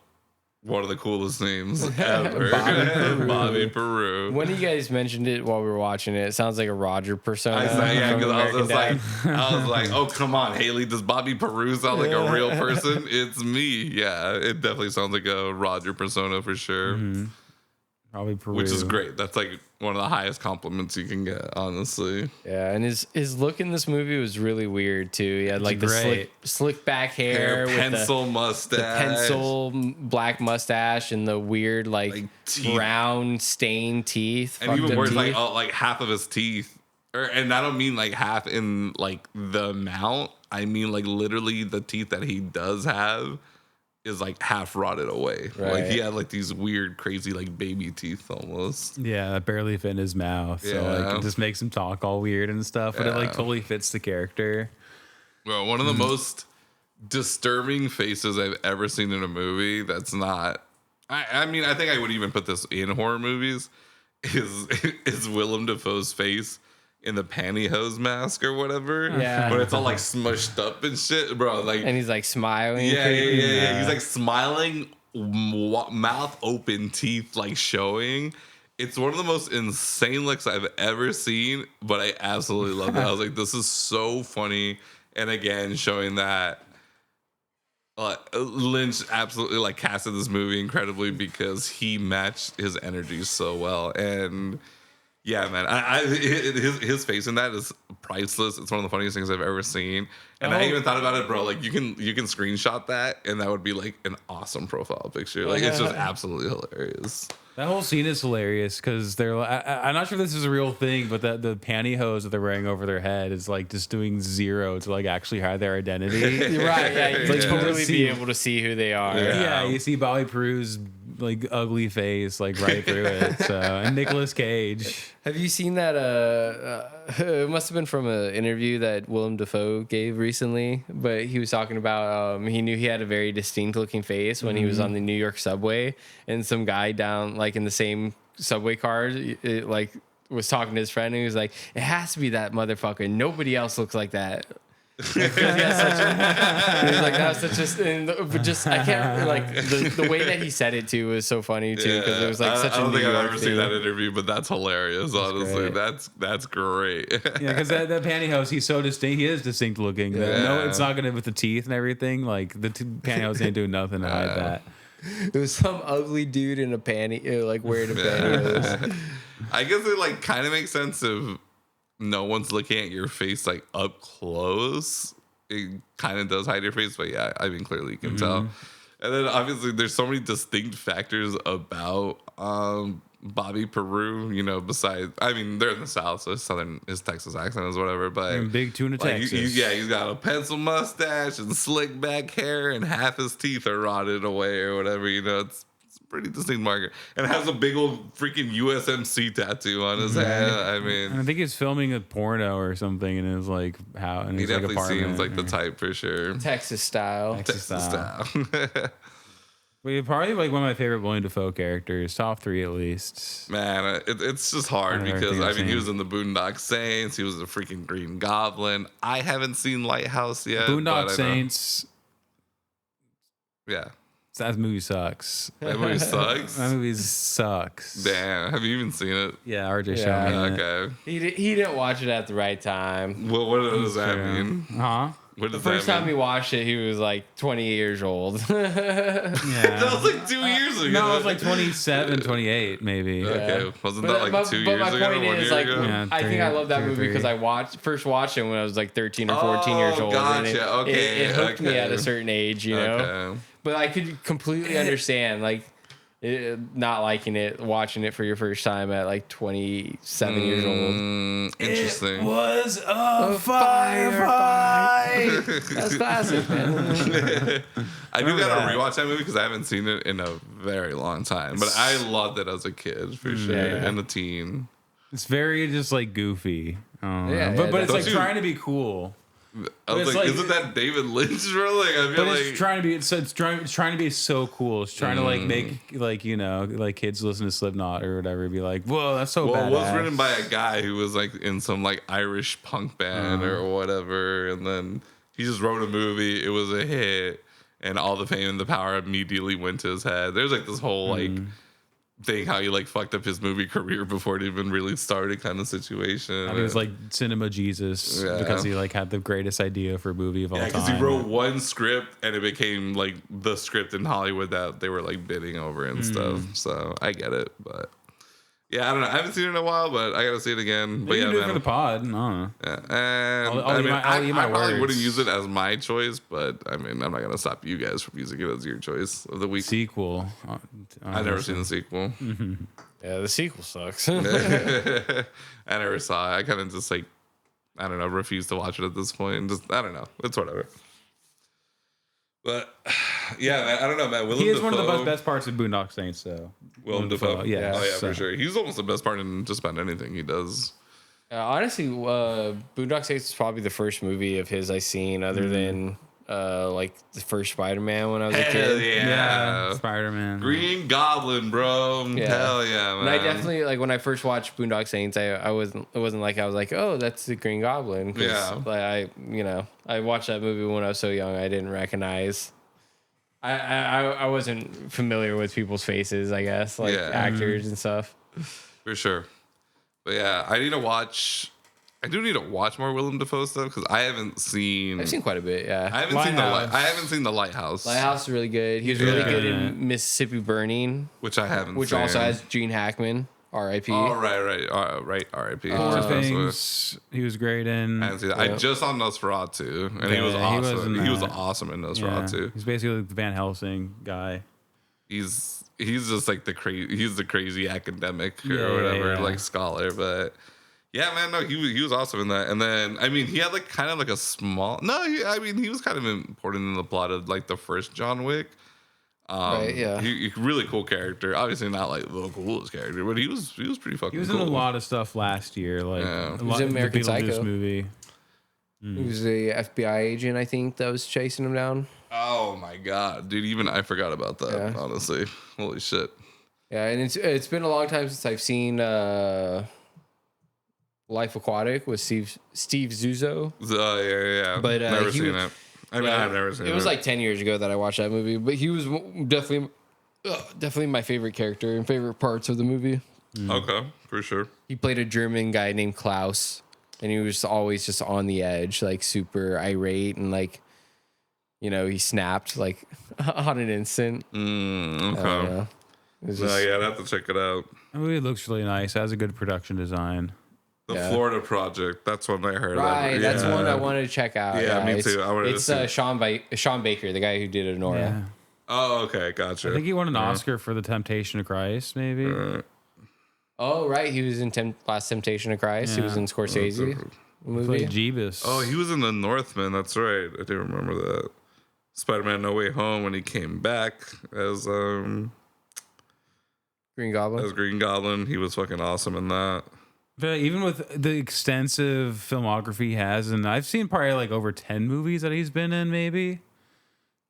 one of the coolest names ever. Bobby Peru. Bobby Peru. when you guys mentioned it while we were watching it, it sounds like a Roger persona. I said, yeah, from because American Dad. I was like, oh, come on, Haley, does Bobby Peru sound like a real person? It's me. Yeah, it definitely sounds like a Roger persona for sure, Probably Peru. which is great. That's like one of the highest compliments you can get, honestly. Yeah, and his look in this movie was really weird too. He had like the great. slick back hair with pencil the mustache. pencil black mustache and the weird like teeth. brown stained teeth. And even fucked up worse, teeth. like half of his teeth. And I don't mean like half in like the amount. I mean like literally the teeth that he does have is like half rotted away. Like he Right. had like these weird, crazy like baby teeth almost. Yeah, that barely fit in his mouth. So like Yeah. it just makes him talk all weird and stuff. But it like Yeah. totally fits the character. Well, one of the most disturbing faces I've ever seen in a movie that's not. I mean, I think I would even put this in horror movies. Is Willem Dafoe's face in the pantyhose mask or whatever? Yeah. But it's all like smushed up and shit, bro. Like, and he's like smiling. yeah. He's like smiling, mouth open, teeth like showing. It's one of the most insane looks I've ever seen, but I absolutely love it. I was like, this is so funny. And again, showing that Lynch absolutely like casted this movie incredibly because he matched his energy so well. And yeah, man, his face in that is priceless. It's one of the funniest things I've ever seen. And I even thought about it, bro. Like you can screenshot that, and that would be like an awesome profile picture. Like it's just absolutely hilarious. That whole scene is hilarious because they're. I'm not sure if this is a real thing, but the pantyhose that they're wearing over their head is like just doing zero to like actually hide their identity. Right, yeah, you Like, totally see- be able to see who they are. Yeah. Yeah, you see Bobby Peru's like ugly face like right through it. So and Nicolas Cage. Have you seen that? It must have been from an interview that Willem Dafoe gave recently, but he was talking about he knew he had a very distinct looking face when he was on the New York subway, and some guy down like in the same subway car like was talking to his friend, and he was like, "It has to be that motherfucker. Nobody else looks like that." He was like, that was such a, just I can't like the way that he said it too was so funny too, because it was like such a I don't New think I've York ever thing. seen that interview, but that's hilarious. Honestly, great. that's great. Yeah, because that pantyhose, he's so distinct. He is distinct looking. Yeah. No, it's not gonna with the teeth and everything. Like the pantyhose ain't doing nothing to hide that. It was some ugly dude in a panty, like wearing a pantyhose. I guess it like kind of makes sense if no one's looking at your face like up close. It kind of does hide your face, but yeah, I mean clearly you can tell. And then obviously there's so many distinct factors about Bobby Peru, you know, besides, I mean, they're in the South, so his Texas accent is whatever, but And big tuna like, Texas. he's got a pencil mustache and slick back hair, and half his teeth are rotted away or whatever, you know, it's a pretty distinct marker. And has a big old freaking USMC tattoo on his head. I mean, And I think he's filming a porno or something in his like how in he his like definitely apartment. seems like the type for sure. Texas style. Texas style. Style. But probably like one of my favorite Willem Dafoe characters, top 3 at least. Man, it's just hard Out of because everything I I've mean he seen. was in the Boondock Saints, he was the freaking Green Goblin. I haven't seen Lighthouse yet. but I Boondock know- Saints. Yeah, That movie sucks. that movie sucks. That movie sucks. Damn, have you even seen it? Yeah, RJ Yeah. showed me. Okay. He didn't watch it at the right time. Well, what does that mean? Huh? What The does first that time he mean? watched it, he was like 20 years old. That Yeah. was like 2 years ago. No, it was like 27, 28 maybe. Okay, wasn't that like 2 but years my ago? point 1 is, year like, ago? Yeah. I think I love that 3 or movie because 3. I first watched it when I was like 13 or 14 years old. And gotcha. Okay, it hooked me okay. at a certain age, you know? Okay. But I could completely understand, like, not liking it, watching it for your first time at like 27 years old. Interesting. Was a fight. That's classic, man. I do Remember gotta that. rewatch that movie because I haven't seen it in a very long time. But I loved it as a kid for sure, Yeah. and a teen. It's very just like goofy. I don't know. Yeah, but yeah, it's like don't you- trying to be cool. I was it's like, like- isn't that David Lynch? Bro? Like, I feel But like it's trying to be it's trying to be so cool. It's trying to like make like, you know, like kids listen to Slipknot or whatever, be like, whoa, that's so well, badass. it was written by a guy who was like in some like Irish punk band or whatever, and then he just wrote a movie. It was a hit, and all the fame and the power immediately went to his head. There's like this whole like thing how he like fucked up his movie career before it even really started, kind of situation. I think it was like cinema Jesus Yeah. because he like had the greatest idea for a movie of all yeah, time. because he wrote one script and it became like the script in Hollywood that they were like bidding over and stuff. So I get it, but yeah, I don't know. I haven't seen it in a while, but I gotta see it again. But You yeah, can do it for man. the pod. I don't know. Yeah. And I'll I eat mean, I'll eat my I probably words. wouldn't use it as my choice, but I mean, I'm not gonna stop you guys from using it as your choice of the week. Sequel. I've never seen the sequel. Yeah, the sequel sucks. I never saw it. I kind of just like, I don't know, refuse to watch it at this point. And just, I don't know. It's whatever. But yeah, I don't know, man. Willem He is one of the Dafoe- best parts of Boondock Saints, though. Willem Dafoe. Yeah. Oh yeah, so. for sure. He's almost the best part in just about anything he does. Honestly, Boondock Saints is probably the first movie of his I seen, other than like the first Spider-Man when I was a Hell kid. yeah. Spider-Man. Green Goblin, bro. Yeah. Hell yeah, man. And I definitely like when I first watched Boondock Saints. I wasn't. It wasn't like I was like, oh, that's the Green Goblin. 'Cause, Yeah. Like I watched that movie when I was so young. I didn't recognize. I wasn't familiar with people's faces. I guess like Yeah. actors and stuff. For sure. But yeah, I do need to watch more Willem Dafoe stuff because I haven't seen. I've seen quite a bit. Yeah. I haven't seen the Lighthouse. Lighthouse is really good. He was really Yeah. good in Mississippi Burning, which I haven't. which seen. also has Gene Hackman, R.I.P. Oh right. R.I.P. Poor Just passed away. Things. He was great in. I haven't seen that. I Yeah. just saw Nosferatu, and he Okay, was he awesome. was in He was that. awesome in Yeah. Nosferatu. He's basically like the Van Helsing guy. He's just like he's the crazy academic or Yeah, whatever, yeah. like scholar. But yeah, man, no, he was awesome in that. And then I mean, he had like kind of like a small. No, he was kind of important in the plot of like the first John Wick. Right, yeah. He really cool character. Obviously not like the coolest character, but he was pretty fucking. He was cool. in a lot of stuff last year, like Yeah. a lot in of the American Beetlejuice Psycho. movie. He was a FBI agent, I think, that was chasing him down. Oh my god, dude! Even I forgot about that. Yeah. Honestly, holy shit. Yeah, and it's been a long time since I've seen Life Aquatic with Steve Zissou. Yeah. But, never he seen was- it. I mean, I've never seen it. It was like 10 years ago that I watched that movie, but he was definitely my favorite character and favorite parts of the movie. Okay, for sure. He played a German guy named Klaus, and he was always just on the edge, like super irate, and like, you know, he snapped like on an instant. Okay. It was No, just, yeah, I'd have to check it out. The movie looks really nice. It has a good production design. The Yeah. Florida Project. That's one I heard. right, of. that's Yeah. one I wanted to check out. Yeah, me it's, too. I wanted to it's see it. Sean Baker, the guy who did Nora. Yeah. Oh, okay, gotcha. I think he won an Oscar for The Temptation of Christ, maybe. Oh, right, he was in Last Temptation of Christ. He Yeah. was in Scorsese movie. Played Jeebus. Oh, he was in The Northman. That's right. I do remember that. Spider-Man: No Way Home when he came back as Green Goblin. Green Goblin. He was fucking awesome in that. But even with the extensive filmography he has, and I've seen probably like over 10 movies that he's been in, maybe.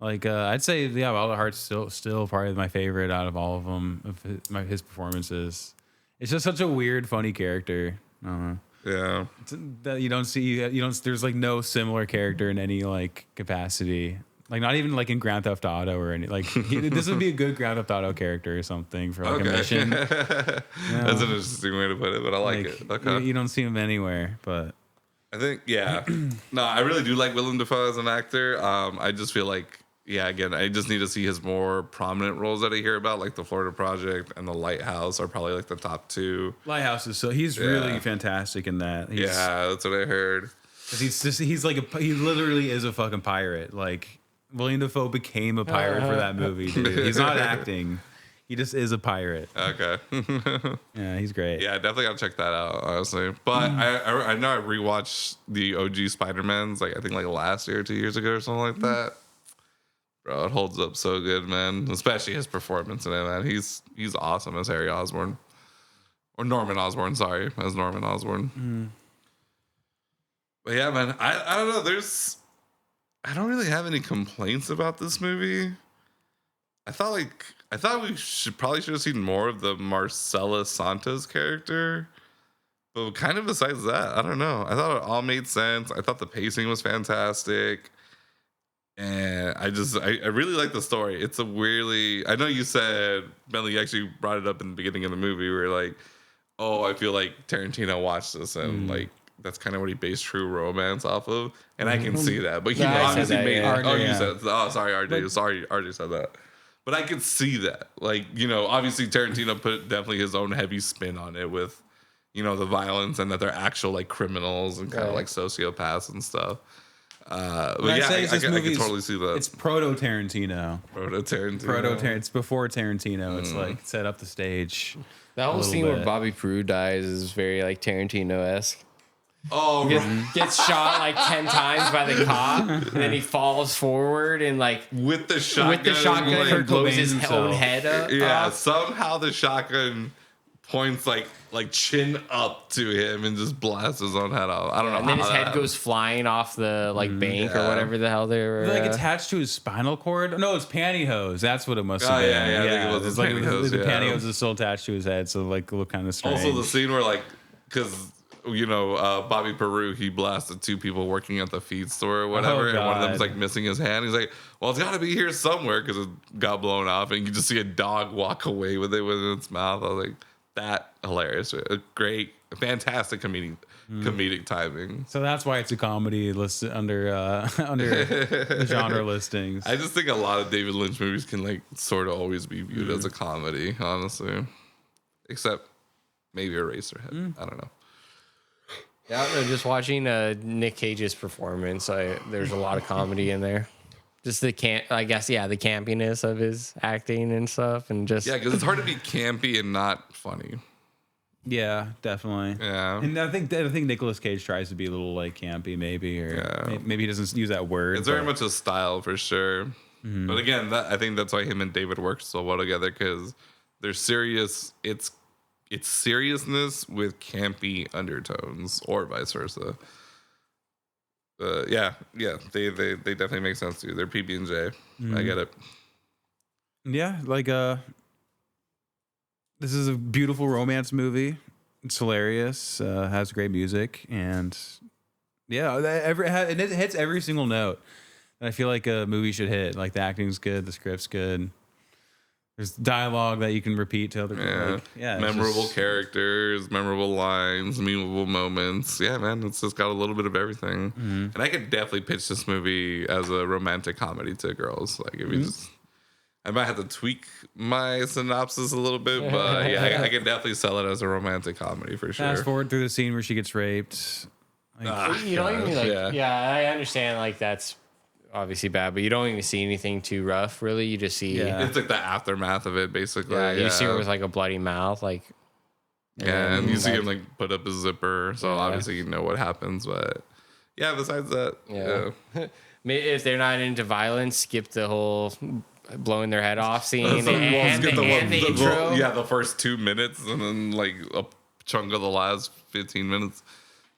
Like I'd say, yeah, Wild at Heart's still probably my favorite out of all of them of his performances. It's just such a weird, funny character. Yeah. That you don't see. You don't. There's like no similar character in any like capacity. Like not even like in Grand Theft Auto or any. Like this would be a good Grand Theft Auto character or something for like a mission. That's an interesting way to put it, but I like it. Okay. You don't see him anywhere, but I think, yeah. No, I really do like Willem Dafoe as an actor. I just feel like, yeah, again, I just need to see his more prominent roles that I hear about, like The Florida Project and The Lighthouse are probably like the top two. Lighthouse is he's really fantastic in that. Yeah, that's what I heard. He's like he literally is a fucking pirate. Like William Dafoe became a pirate for that movie, dude. He's not acting. He just is a pirate. Okay. Yeah, he's great. Yeah, definitely gotta check that out, honestly. But I know I rewatched the OG Spider-Mans, like I think like last year or 2 years ago or something like that. Bro, it holds up so good, man. Especially his performance in it, man. He's awesome as Harry Osborn. Or Norman Osborn, sorry, as Norman Osborn. But yeah, man, I don't know. I don't really have any complaints about this movie. I thought we should have seen more of the Marcella Santos character. But kind of besides that, I don't know. I thought it all made sense. I thought the pacing was fantastic. And I really like the story. It's a weirdly, I know you said, Bentley, you actually brought it up in the beginning of the movie where like, oh, I feel like Tarantino watched this and like, that's kind of what he based True Romance off of. And I can see that. But he obviously made it. RJ, Oh, you yeah. said it. Oh, sorry, RJ. Sorry, RJ said that. But I could see that. Like, you know, obviously Tarantino put definitely his own heavy spin on it with, you know, the violence and that they're actual like criminals and kind of like sociopaths and stuff. But yeah, I can totally see that. It's proto Tarantino. It's before Tarantino. It's like set up the stage. That whole scene where Bobby Peru dies is very like Tarantino-esque. Oh, Gets shot like 10 times by the cop, and then he falls forward and like with the shotgun, like, blows his own head up. Yeah, somehow the shotgun points like chin up to him and just blasts his own head off. I don't know. And then his head goes flying off the like bank or whatever the hell they were. Like attached to his spinal cord. No, it's pantyhose. That's what it must have been. Yeah, I think it was his like pantyhose, the yeah. pantyhose is still attached to his head, so like look kind of strange. Also, the scene where like, because you know, Bobby Peru, he blasted two people working at the feed store or whatever, and one of them's like missing his hand. He's like, well, it's got to be here somewhere because it got blown off, and you can just see a dog walk away with it within its mouth. I was like, that hilarious, a great, fantastic comedic timing. So that's why it's a comedy listed under the genre listings. I just think a lot of David Lynch movies can like sort of always be viewed as a comedy, honestly, except maybe Eraserhead. I don't know. Yeah, I don't know, just watching Nick Cage's performance, there's a lot of comedy in there. Just the campiness of his acting and stuff, and just because it's hard to be campy and not funny. Yeah, definitely. Yeah, and I think Nicolas Cage tries to be a little like campy, maybe, or maybe he doesn't use that word. It's very much a style for sure. But again, I think that's why him and David work so well together, because they're serious. It's seriousness with campy undertones, or vice versa. Yeah, they definitely make sense to you. They're PB and J. I get it. Yeah, like this is a beautiful romance movie. It's hilarious. Has great music, and yeah, it hits every single note that I feel like a movie should hit. Like the acting's good, the script's good. There's dialogue that you can repeat to other people. Memorable characters, memorable lines, memorable moments. Yeah, man, it's just got a little bit of everything. And I could definitely pitch this movie as a romantic comedy to girls. Like, if you just, I might have to tweak my synopsis a little bit, but yeah, I could definitely sell it as a romantic comedy for sure. Fast forward through the scene where she gets raped. Like, you don't even like. Yeah, I understand. Like that's obviously bad, but you don't even see anything too rough, really. You just see it's like the aftermath of it, basically. You see her with like a bloody mouth, like and you see him like put up his zipper, so obviously you know what happens. But yeah, besides that, if they're not into violence, skip the whole blowing their head off scene and the intro. The first 2 minutes, and then like a chunk of the last 15 minutes,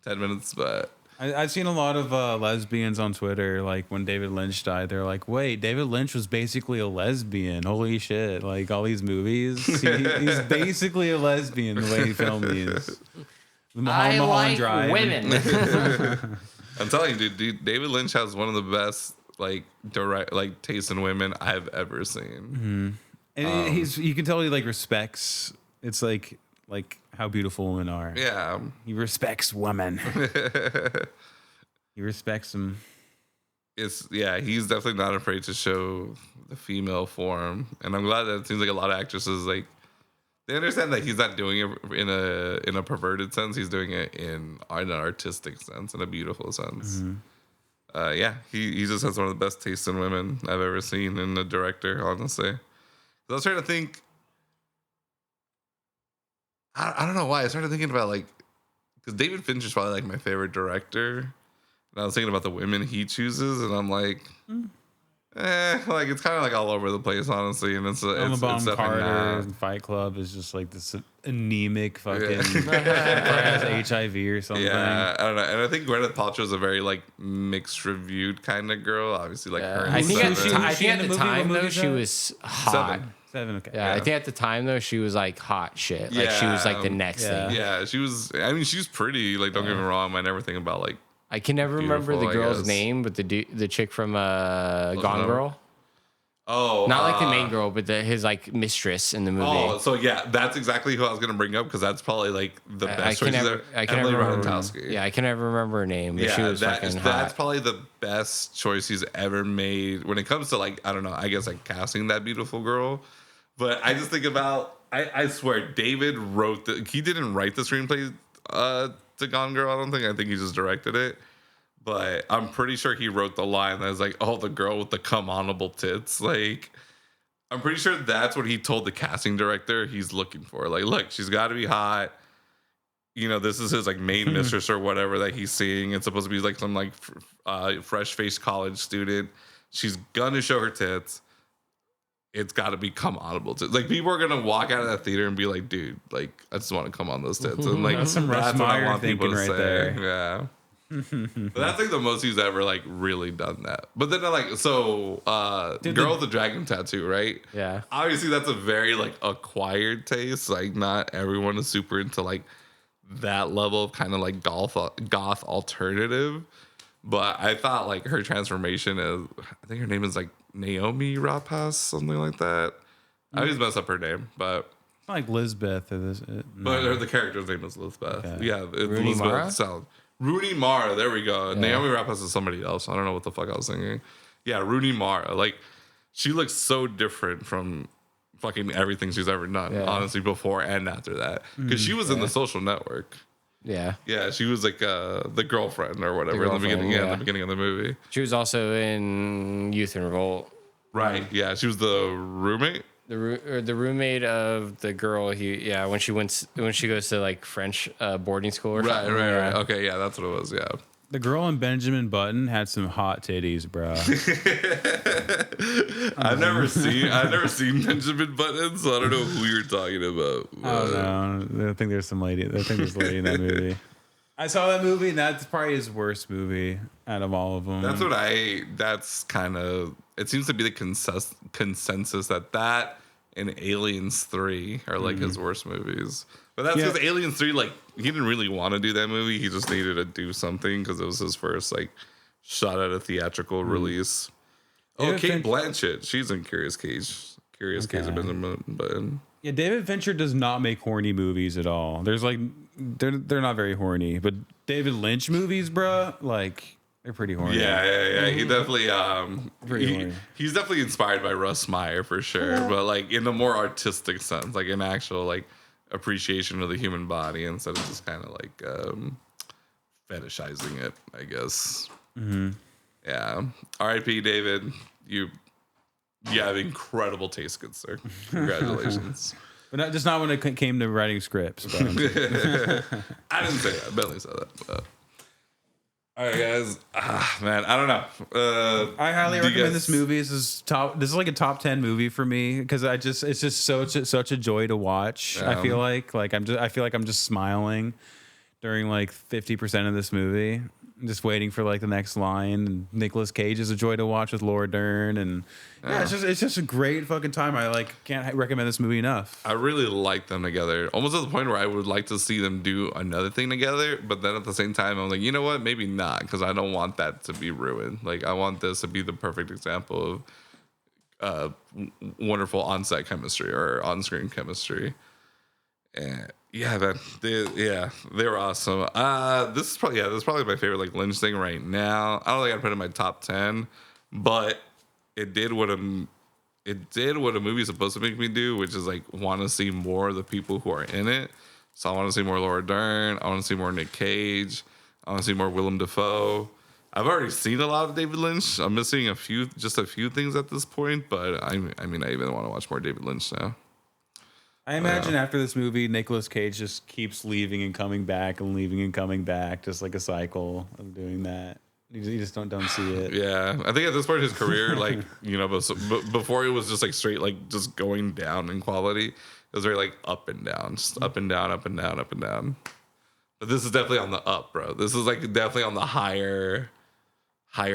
10 minutes, but. I've seen a lot of lesbians on Twitter. Like when David Lynch died, they're like, "Wait, David Lynch was basically a lesbian. Holy shit!" Like all these movies, he's basically a lesbian the way he filmed these. I like women. I'm telling you, dude, David Lynch has one of the best direct taste in women I've ever seen. And you can tell he like respects. It's like how beautiful women are. Yeah. He respects women. He respects them. He's definitely not afraid to show the female form. And I'm glad that it seems like a lot of actresses they understand that he's not doing it in a perverted sense. He's doing it in an artistic sense, in a beautiful sense. He just has one of the best tastes in women I've ever seen in a director, honestly. I was trying to think. I don't know why. I started thinking about because David Fincher's probably like my favorite director. And I was thinking about the women he chooses, and I'm like, it's kind of like all over the place, honestly. And it's definitely Carter not. Fight Club is just like this anemic fucking has HIV or something. Yeah, I don't know. And I think Gwyneth Paltrow is a very mixed reviewed kind of girl. Obviously, her. I think at the time though she was hot. 7, okay. Yeah, I think at the time though she was like hot shit. Like she was like the next thing. Yeah, she was. I mean, she's pretty. Like, don't get me wrong. I never think about I can never remember the girl's name, but the chick from Gone Girl. Oh, not like the main girl, but his mistress in the movie. Oh, so yeah, that's exactly who I was gonna bring up, because that's probably the best choice ever. I can never remember. Yeah, I can never remember her name. But she was fucking hot. That's probably the best choice he's ever made when it comes to I don't know. I guess casting that beautiful girl. But I just think about, I swear, David wrote he didn't write the screenplay to Gone Girl, I don't think. I think he just directed it. But I'm pretty sure he wrote the line that was the girl with the come-onable tits. I'm pretty sure that's what he told the casting director he's looking for. Look, she's got to be hot. You know, this is his main mistress or whatever that he's seeing. It's supposed to be some fresh-faced college student. She's gonna show her tits. It's got to be come audible tits. People are gonna walk out of that theater and be like, "Dude, I just want to come on those tits." And that's some that's what I want people to say. There. Yeah. But that's the most he's ever really done that. But then girl with the dragon tattoo, right? Yeah. Obviously that's a very acquired taste. Not everyone is super into that level of kind of goth alternative. But I thought her transformation is, I think her name is Naomi Rapace, something like that. I always mess up her name, but it's not Lisbeth. But the character's name is Lisbeth. Okay. Yeah, Rooney Mara? Rooney Mara. There we go. Yeah. Naomi Rapace is somebody else. I don't know what the fuck I was thinking. Yeah, Rooney Mara. She looks so different from fucking everything she's ever done. Honestly, before and after that, because she was in The Social Network. Yeah. Yeah, she was the girlfriend or whatever in the beginning. Yeah, in the beginning of the movie. She was also in Youth in Revolt. Right. Yeah, she was the roommate. The roommate of the girl. When she goes to French boarding school or something. Right. Okay, yeah, that's what it was. Yeah. The girl in Benjamin Button had some hot titties, bro. I've never seen Benjamin Button, so I don't know who you're talking about. I don't know. I think there's a lady in that movie. I saw that movie, and that's probably his worst movie out of all of them. That's kind of, it seems to be the consensus that and Aliens 3 are like his worst movies. But that's because Aliens 3, like, he didn't really want to do that movie. He just needed to do something because it was his first, like, shot at a theatrical release. Oh, Kate Blanchett. She's in Curious Cage. Curious Cage of Benjamin Button. Yeah, David Fincher does not make horny movies at all. There's like, they're not very horny, but David Lynch movies, bro, like, they're pretty horny. Yeah. He definitely, he's definitely inspired by Russ Meyer for sure, but like in a more artistic sense, like an actual like appreciation of the human body instead of just kind of like fetishizing it, I guess. Mm-hmm. Yeah. R.I.P. David. You have incredible taste, good sir. Congratulations. But just not when it came to writing scripts. But I didn't say that. Bentley said that. But. All right, guys. Man, I don't know. I highly recommend this movie. This is like a top 10 movie for me because it's just such a joy to watch. I feel like I'm just smiling during like 50% of this movie. I'm just waiting for like the next line. And Nicolas Cage is a joy to watch with Laura Dern, and it's just a great fucking time. I can't recommend this movie enough. I really like them together, almost to the point where I would like to see them do another thing together. But then at the same time, I'm like, you know what? Maybe not, because I don't want that to be ruined. Like, I want this to be the perfect example of wonderful on-set chemistry or on-screen chemistry. And yeah, man, they were awesome. This is probably my favorite like Lynch thing right now. I don't think I'd put it in my top 10, but it did what a movie is supposed to make me do, which is like want to see more of the people who are in it. So I want to see more Laura Dern. I want to see more Nick Cage. I want to see more Willem Dafoe. I've already seen a lot of David Lynch. I'm missing a few things at this point, but I even want to watch more David Lynch now. I imagine after this movie, Nicolas Cage just keeps leaving and coming back and leaving and coming back, just like a cycle of doing that. You just don't see it. Yeah, I think at this point in his career, like, you know, before it was just like straight, like just going down in quality. It was very like up and down, just up and down, up and down, up and down. But this is definitely on the up, bro. This is like definitely on the higher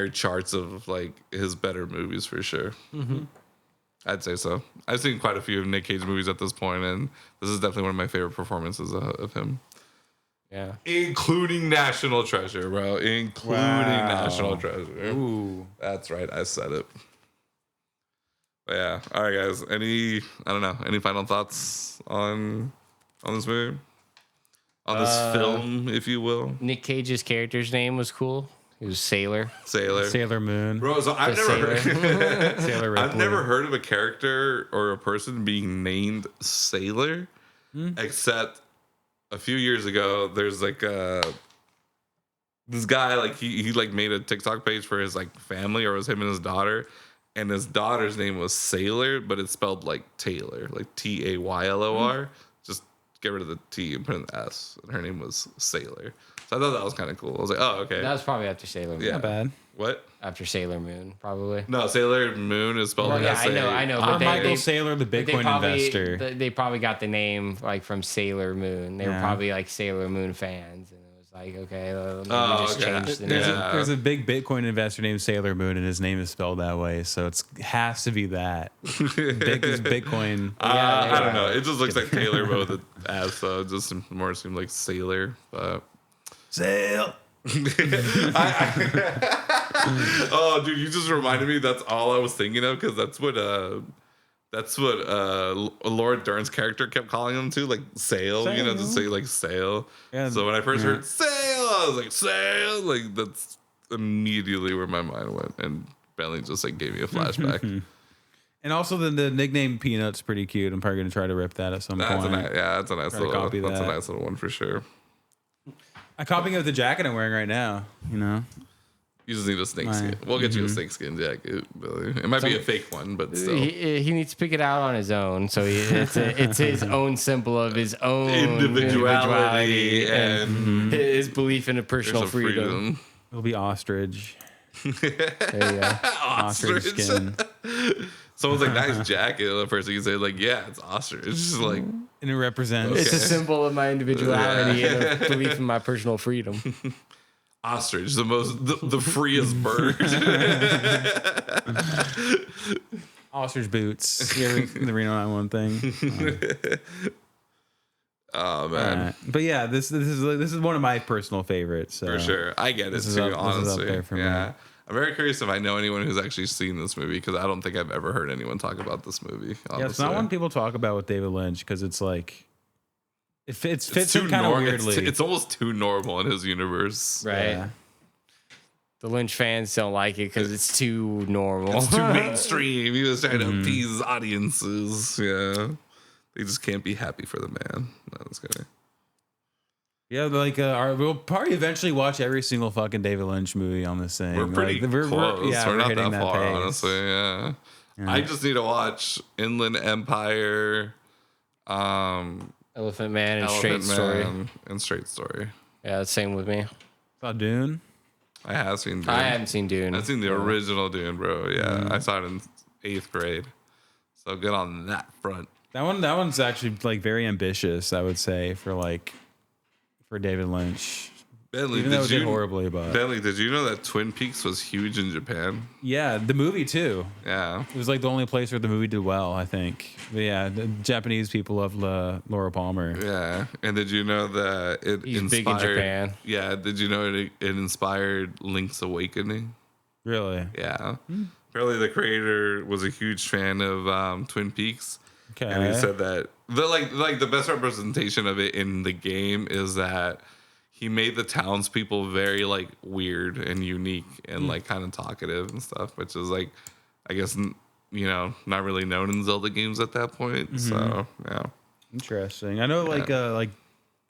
charts of like his better movies for sure. Mm-hmm. I'd say so. I've seen quite a few of Nick Cage movies at this point, and this is definitely one of my favorite performances of him. Yeah. Including National Treasure, bro. National Treasure. Ooh. That's right. I said it. But yeah. All right, guys. Any final thoughts on this movie? On this film, if you will? Nick Cage's character's name was cool. He was Sailor Moon. Bro, so I've never heard of a character or a person being named Sailor, except a few years ago. There's like this guy, like he like made a TikTok page for his like family, or it was him and his daughter, and his daughter's name was Sailor, but it's spelled like Taylor, like Taylor. Just get rid of the T and put in the S, and her name was Sailor. So I thought that was kind of cool. I was like, oh, okay. That was probably after Sailor Moon. Yeah. Not bad. What? After Sailor Moon, probably. No, Sailor Moon is spelled like S-A. I know. But Michael Saylor, the Bitcoin investor. They probably got the name like from Sailor Moon. They were probably like Sailor Moon fans, and it was like, okay, we just changed the name. There's a big Bitcoin investor named Sailor Moon, and his name is spelled that way, so it has to be that. Big is Bitcoin. I don't know. It just looks like Taylor with an S, so it just more seemed like Sailor, but. Sail. Oh, dude, you just reminded me. That's all I was thinking of, because that's what Laura Dern's character kept calling him to, like sail. You know, to say like sail. Yeah. So when I first heard sail, I was like sail. Like that's immediately where my mind went, and Bentley just like gave me a flashback. And also the nickname Peanut's pretty cute. I'm probably gonna try to rip that at some point. That's a nice little one for sure. I'm copying it with the jacket I'm wearing right now. You know, you just need a snakeskin. We'll get you a snakeskin jacket, Billy. It might be a fake one, but still. He needs to pick it out on his own. So it's his own symbol of his own individuality and his belief in a personal freedom. It'll be ostrich. There you go. Ostrich skin. Someone's like, nice jacket. The person you say, like, yeah, it's ostrich. It's just like, And it represents. It's a symbol of my individuality and a belief in my personal freedom. ostrich, the freest bird. Ostrich boots. You ever the Reno 91 thing? Oh man. But yeah, this is one of my personal favorites. So. For sure. I get it too, honestly. This is up there for me. I'm very curious if I know anyone who's actually seen this movie because I don't think I've ever heard anyone talk about this movie. Honestly. Yeah, it's not one people talk about with David Lynch because it's like it fits in kind of weirdly. It's almost too normal in his universe. Right. Yeah. The Lynch fans don't like it because it's too normal. It's too mainstream. He was trying to appease audiences. Yeah. They just can't be happy for the man. That's good. Yeah, like we'll probably eventually watch every single fucking David Lynch movie on this thing. We're pretty like, close. We're not hitting that far, pace. honestly. Yeah. I just need to watch Inland Empire, Elephant Man and Elephant Straight Story. Man, and Straight Story. Yeah, same with me. Saw Dune. I have seen Dune. I haven't seen Dune. I've seen the original Dune, bro. Yeah, I saw it in 8th grade. So good on that front. That one's actually like very ambitious, I would say, for David Lynch. Bentley, Even though it did horribly, but Bentley, did you know that Twin Peaks was huge in Japan? yeah, the movie too. Yeah. It was like the only place where the movie did well, I think. But yeah, the Japanese people love Laura Palmer. Yeah. And did you know that it He's inspired... big in Japan. Yeah. Did you know it inspired Link's Awakening? Really? Yeah. Apparently the creator was a huge fan of Twin Peaks. Okay. And he said that the best representation of it in the game is that he made the townspeople very like weird and unique and like kind of talkative and stuff, which is like, I guess, not really known in Zelda games at that point. So yeah, Interesting. I know like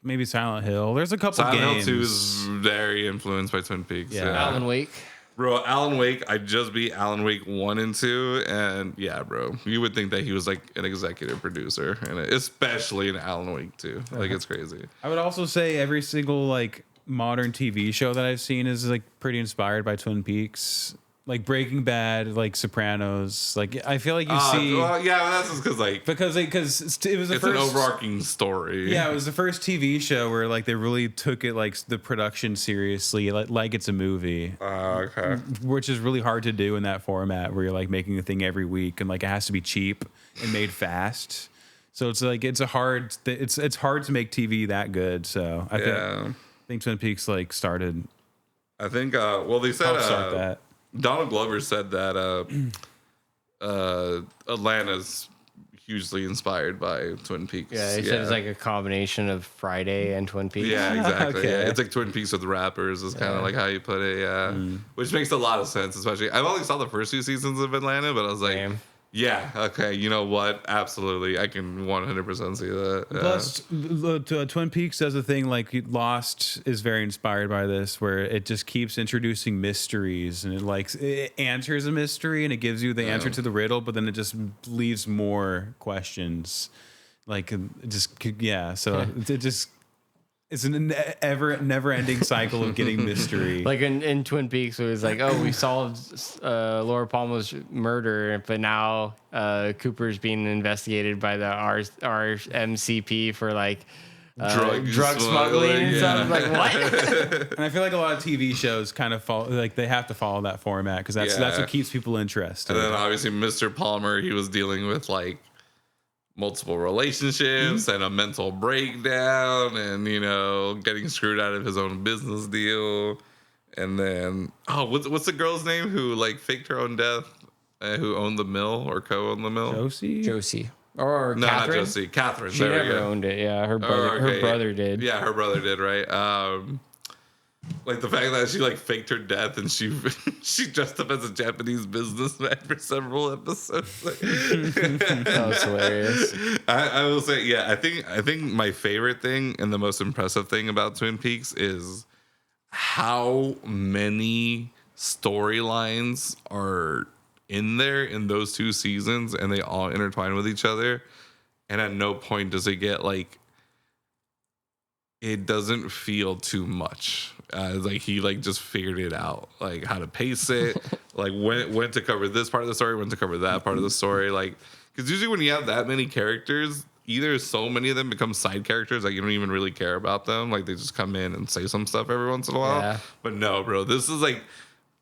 maybe Silent Hill. There's a couple Silent games. Hill 2 is very influenced by Twin Peaks. Yeah. Alan Wake. Bro, Alan Wake, I just beat Alan Wake 1 and 2, and yeah, bro, you would think that he was like an executive producer, and especially in Alan Wake 2. Like, it's crazy. I would also say every single like modern TV show that I've seen is like pretty inspired by Twin Peaks. Like Breaking Bad, like Sopranos. Like I feel like you see. Well, yeah, well, that's just because it was the it's first an overarching story. Yeah, it was the first TV show where like they really took it like the production seriously, like it's a movie. Okay. Which is really hard to do in that format where you're like making a thing every week and like it has to be cheap and made fast. So it's like it's hard to make TV that good. So I think Twin Peaks like started. I think they said start that. Donald Glover said that Atlanta's hugely inspired by Twin Peaks. Yeah, he said it's like a combination of Friday and Twin Peaks. Yeah, exactly. Okay. Yeah. It's like Twin Peaks with rappers is kind of like how you put it. Yeah, which makes a lot of sense. Especially, I've only saw the first 2 seasons of Atlanta, but I was like, yeah, okay, you know what? Absolutely, I can 100% see that. Plus, Twin Peaks does a thing like Lost is very inspired by this, where it just keeps introducing mysteries and it answers a mystery and it gives you the answer to the riddle, but then it just leaves more questions. Like it's an never-ending cycle of getting mystery. Like in Twin Peaks, it was like, oh, we solved Laura Palmer's murder, but now Cooper's being investigated by the RMCP for like drug smuggling and stuff. Like what? And I feel like a lot of TV shows kind of follow, like they have to follow that format because that's what keeps people interested. And then obviously Mr. Palmer, he was dealing with like multiple relationships and a mental breakdown and getting screwed out of his own business deal. And then what's the girl's name who like faked her own death, who owned the mill or co-owned the mill? Josie or no, Catherine? not Josie. Catherine. She never owned it. Yeah, her brother did. Yeah, her brother did, right? Like the fact that she like faked her death and she dressed up as a Japanese businessman for several episodes. That was hilarious. I will say, yeah, I think my favorite thing and the most impressive thing about Twin Peaks is how many storylines are in there in those 2 seasons and they all intertwine with each other. And at no point does it get like, it doesn't feel too much. Like he like just figured it out, like how to pace it, like when to cover this part of the story, when to cover that part of the story. Like, because usually when you have that many characters, either so many of them become side characters, like you don't even really care about them, like they just come in and say some stuff every once in a while. Yeah. But no, bro, this is like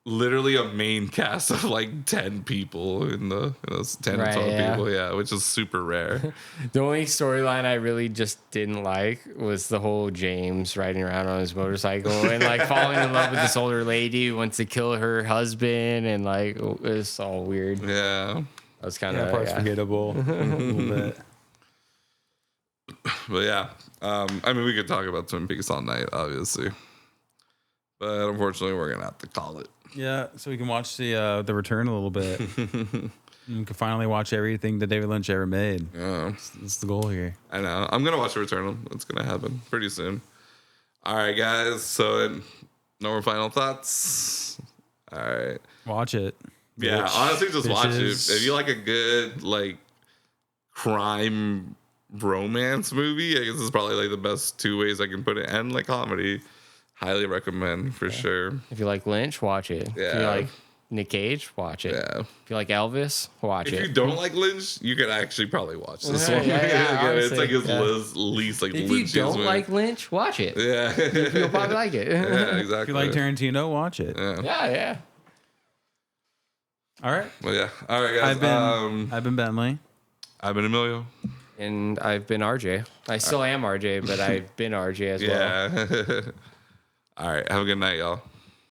literally a main cast of like 10 people in those 10 Right, to 12 yeah. people, which is super rare. The only storyline I really just didn't like was the whole James riding around on his motorcycle and like falling in love with this older lady who wants to kill her husband, and like it's all weird. Yeah, That was kind of That part's forgettable a little bit. but yeah, I mean we could talk about Twin Peaks all night, obviously, but unfortunately we're gonna have to call it. Yeah, so we can watch the Return a little bit. And we can finally watch everything that David Lynch ever made. Yeah, That's the goal here. I know. I'm gonna watch Returnal. It's gonna happen pretty soon. All right, guys. So, no more final thoughts. All right. Watch it. Yeah, Bitch. honestly, just watch it. Bitches. If you like a good like crime romance movie, I guess it's probably like the best two ways I can put it, and like comedy. Highly recommend for sure. If you like Lynch, watch it. If you Yeah. like Nick Cage, watch it. Yeah. If you like Elvis, watch If it. you don't like Lynch, you could actually probably watch this Yeah, one. yeah, It's like his honestly, least like If you Lynchiest don't movie. like Lynch, watch it. Yeah. You'll probably like it. Yeah, exactly. If you like Tarantino, watch it. Yeah. Yeah. All right. Well, yeah. All right, guys. I've been Bentley. I've been Emilio. And I've been RJ. I still am RJ, but I've been RJ as well. Yeah. All right. Have a good night, y'all.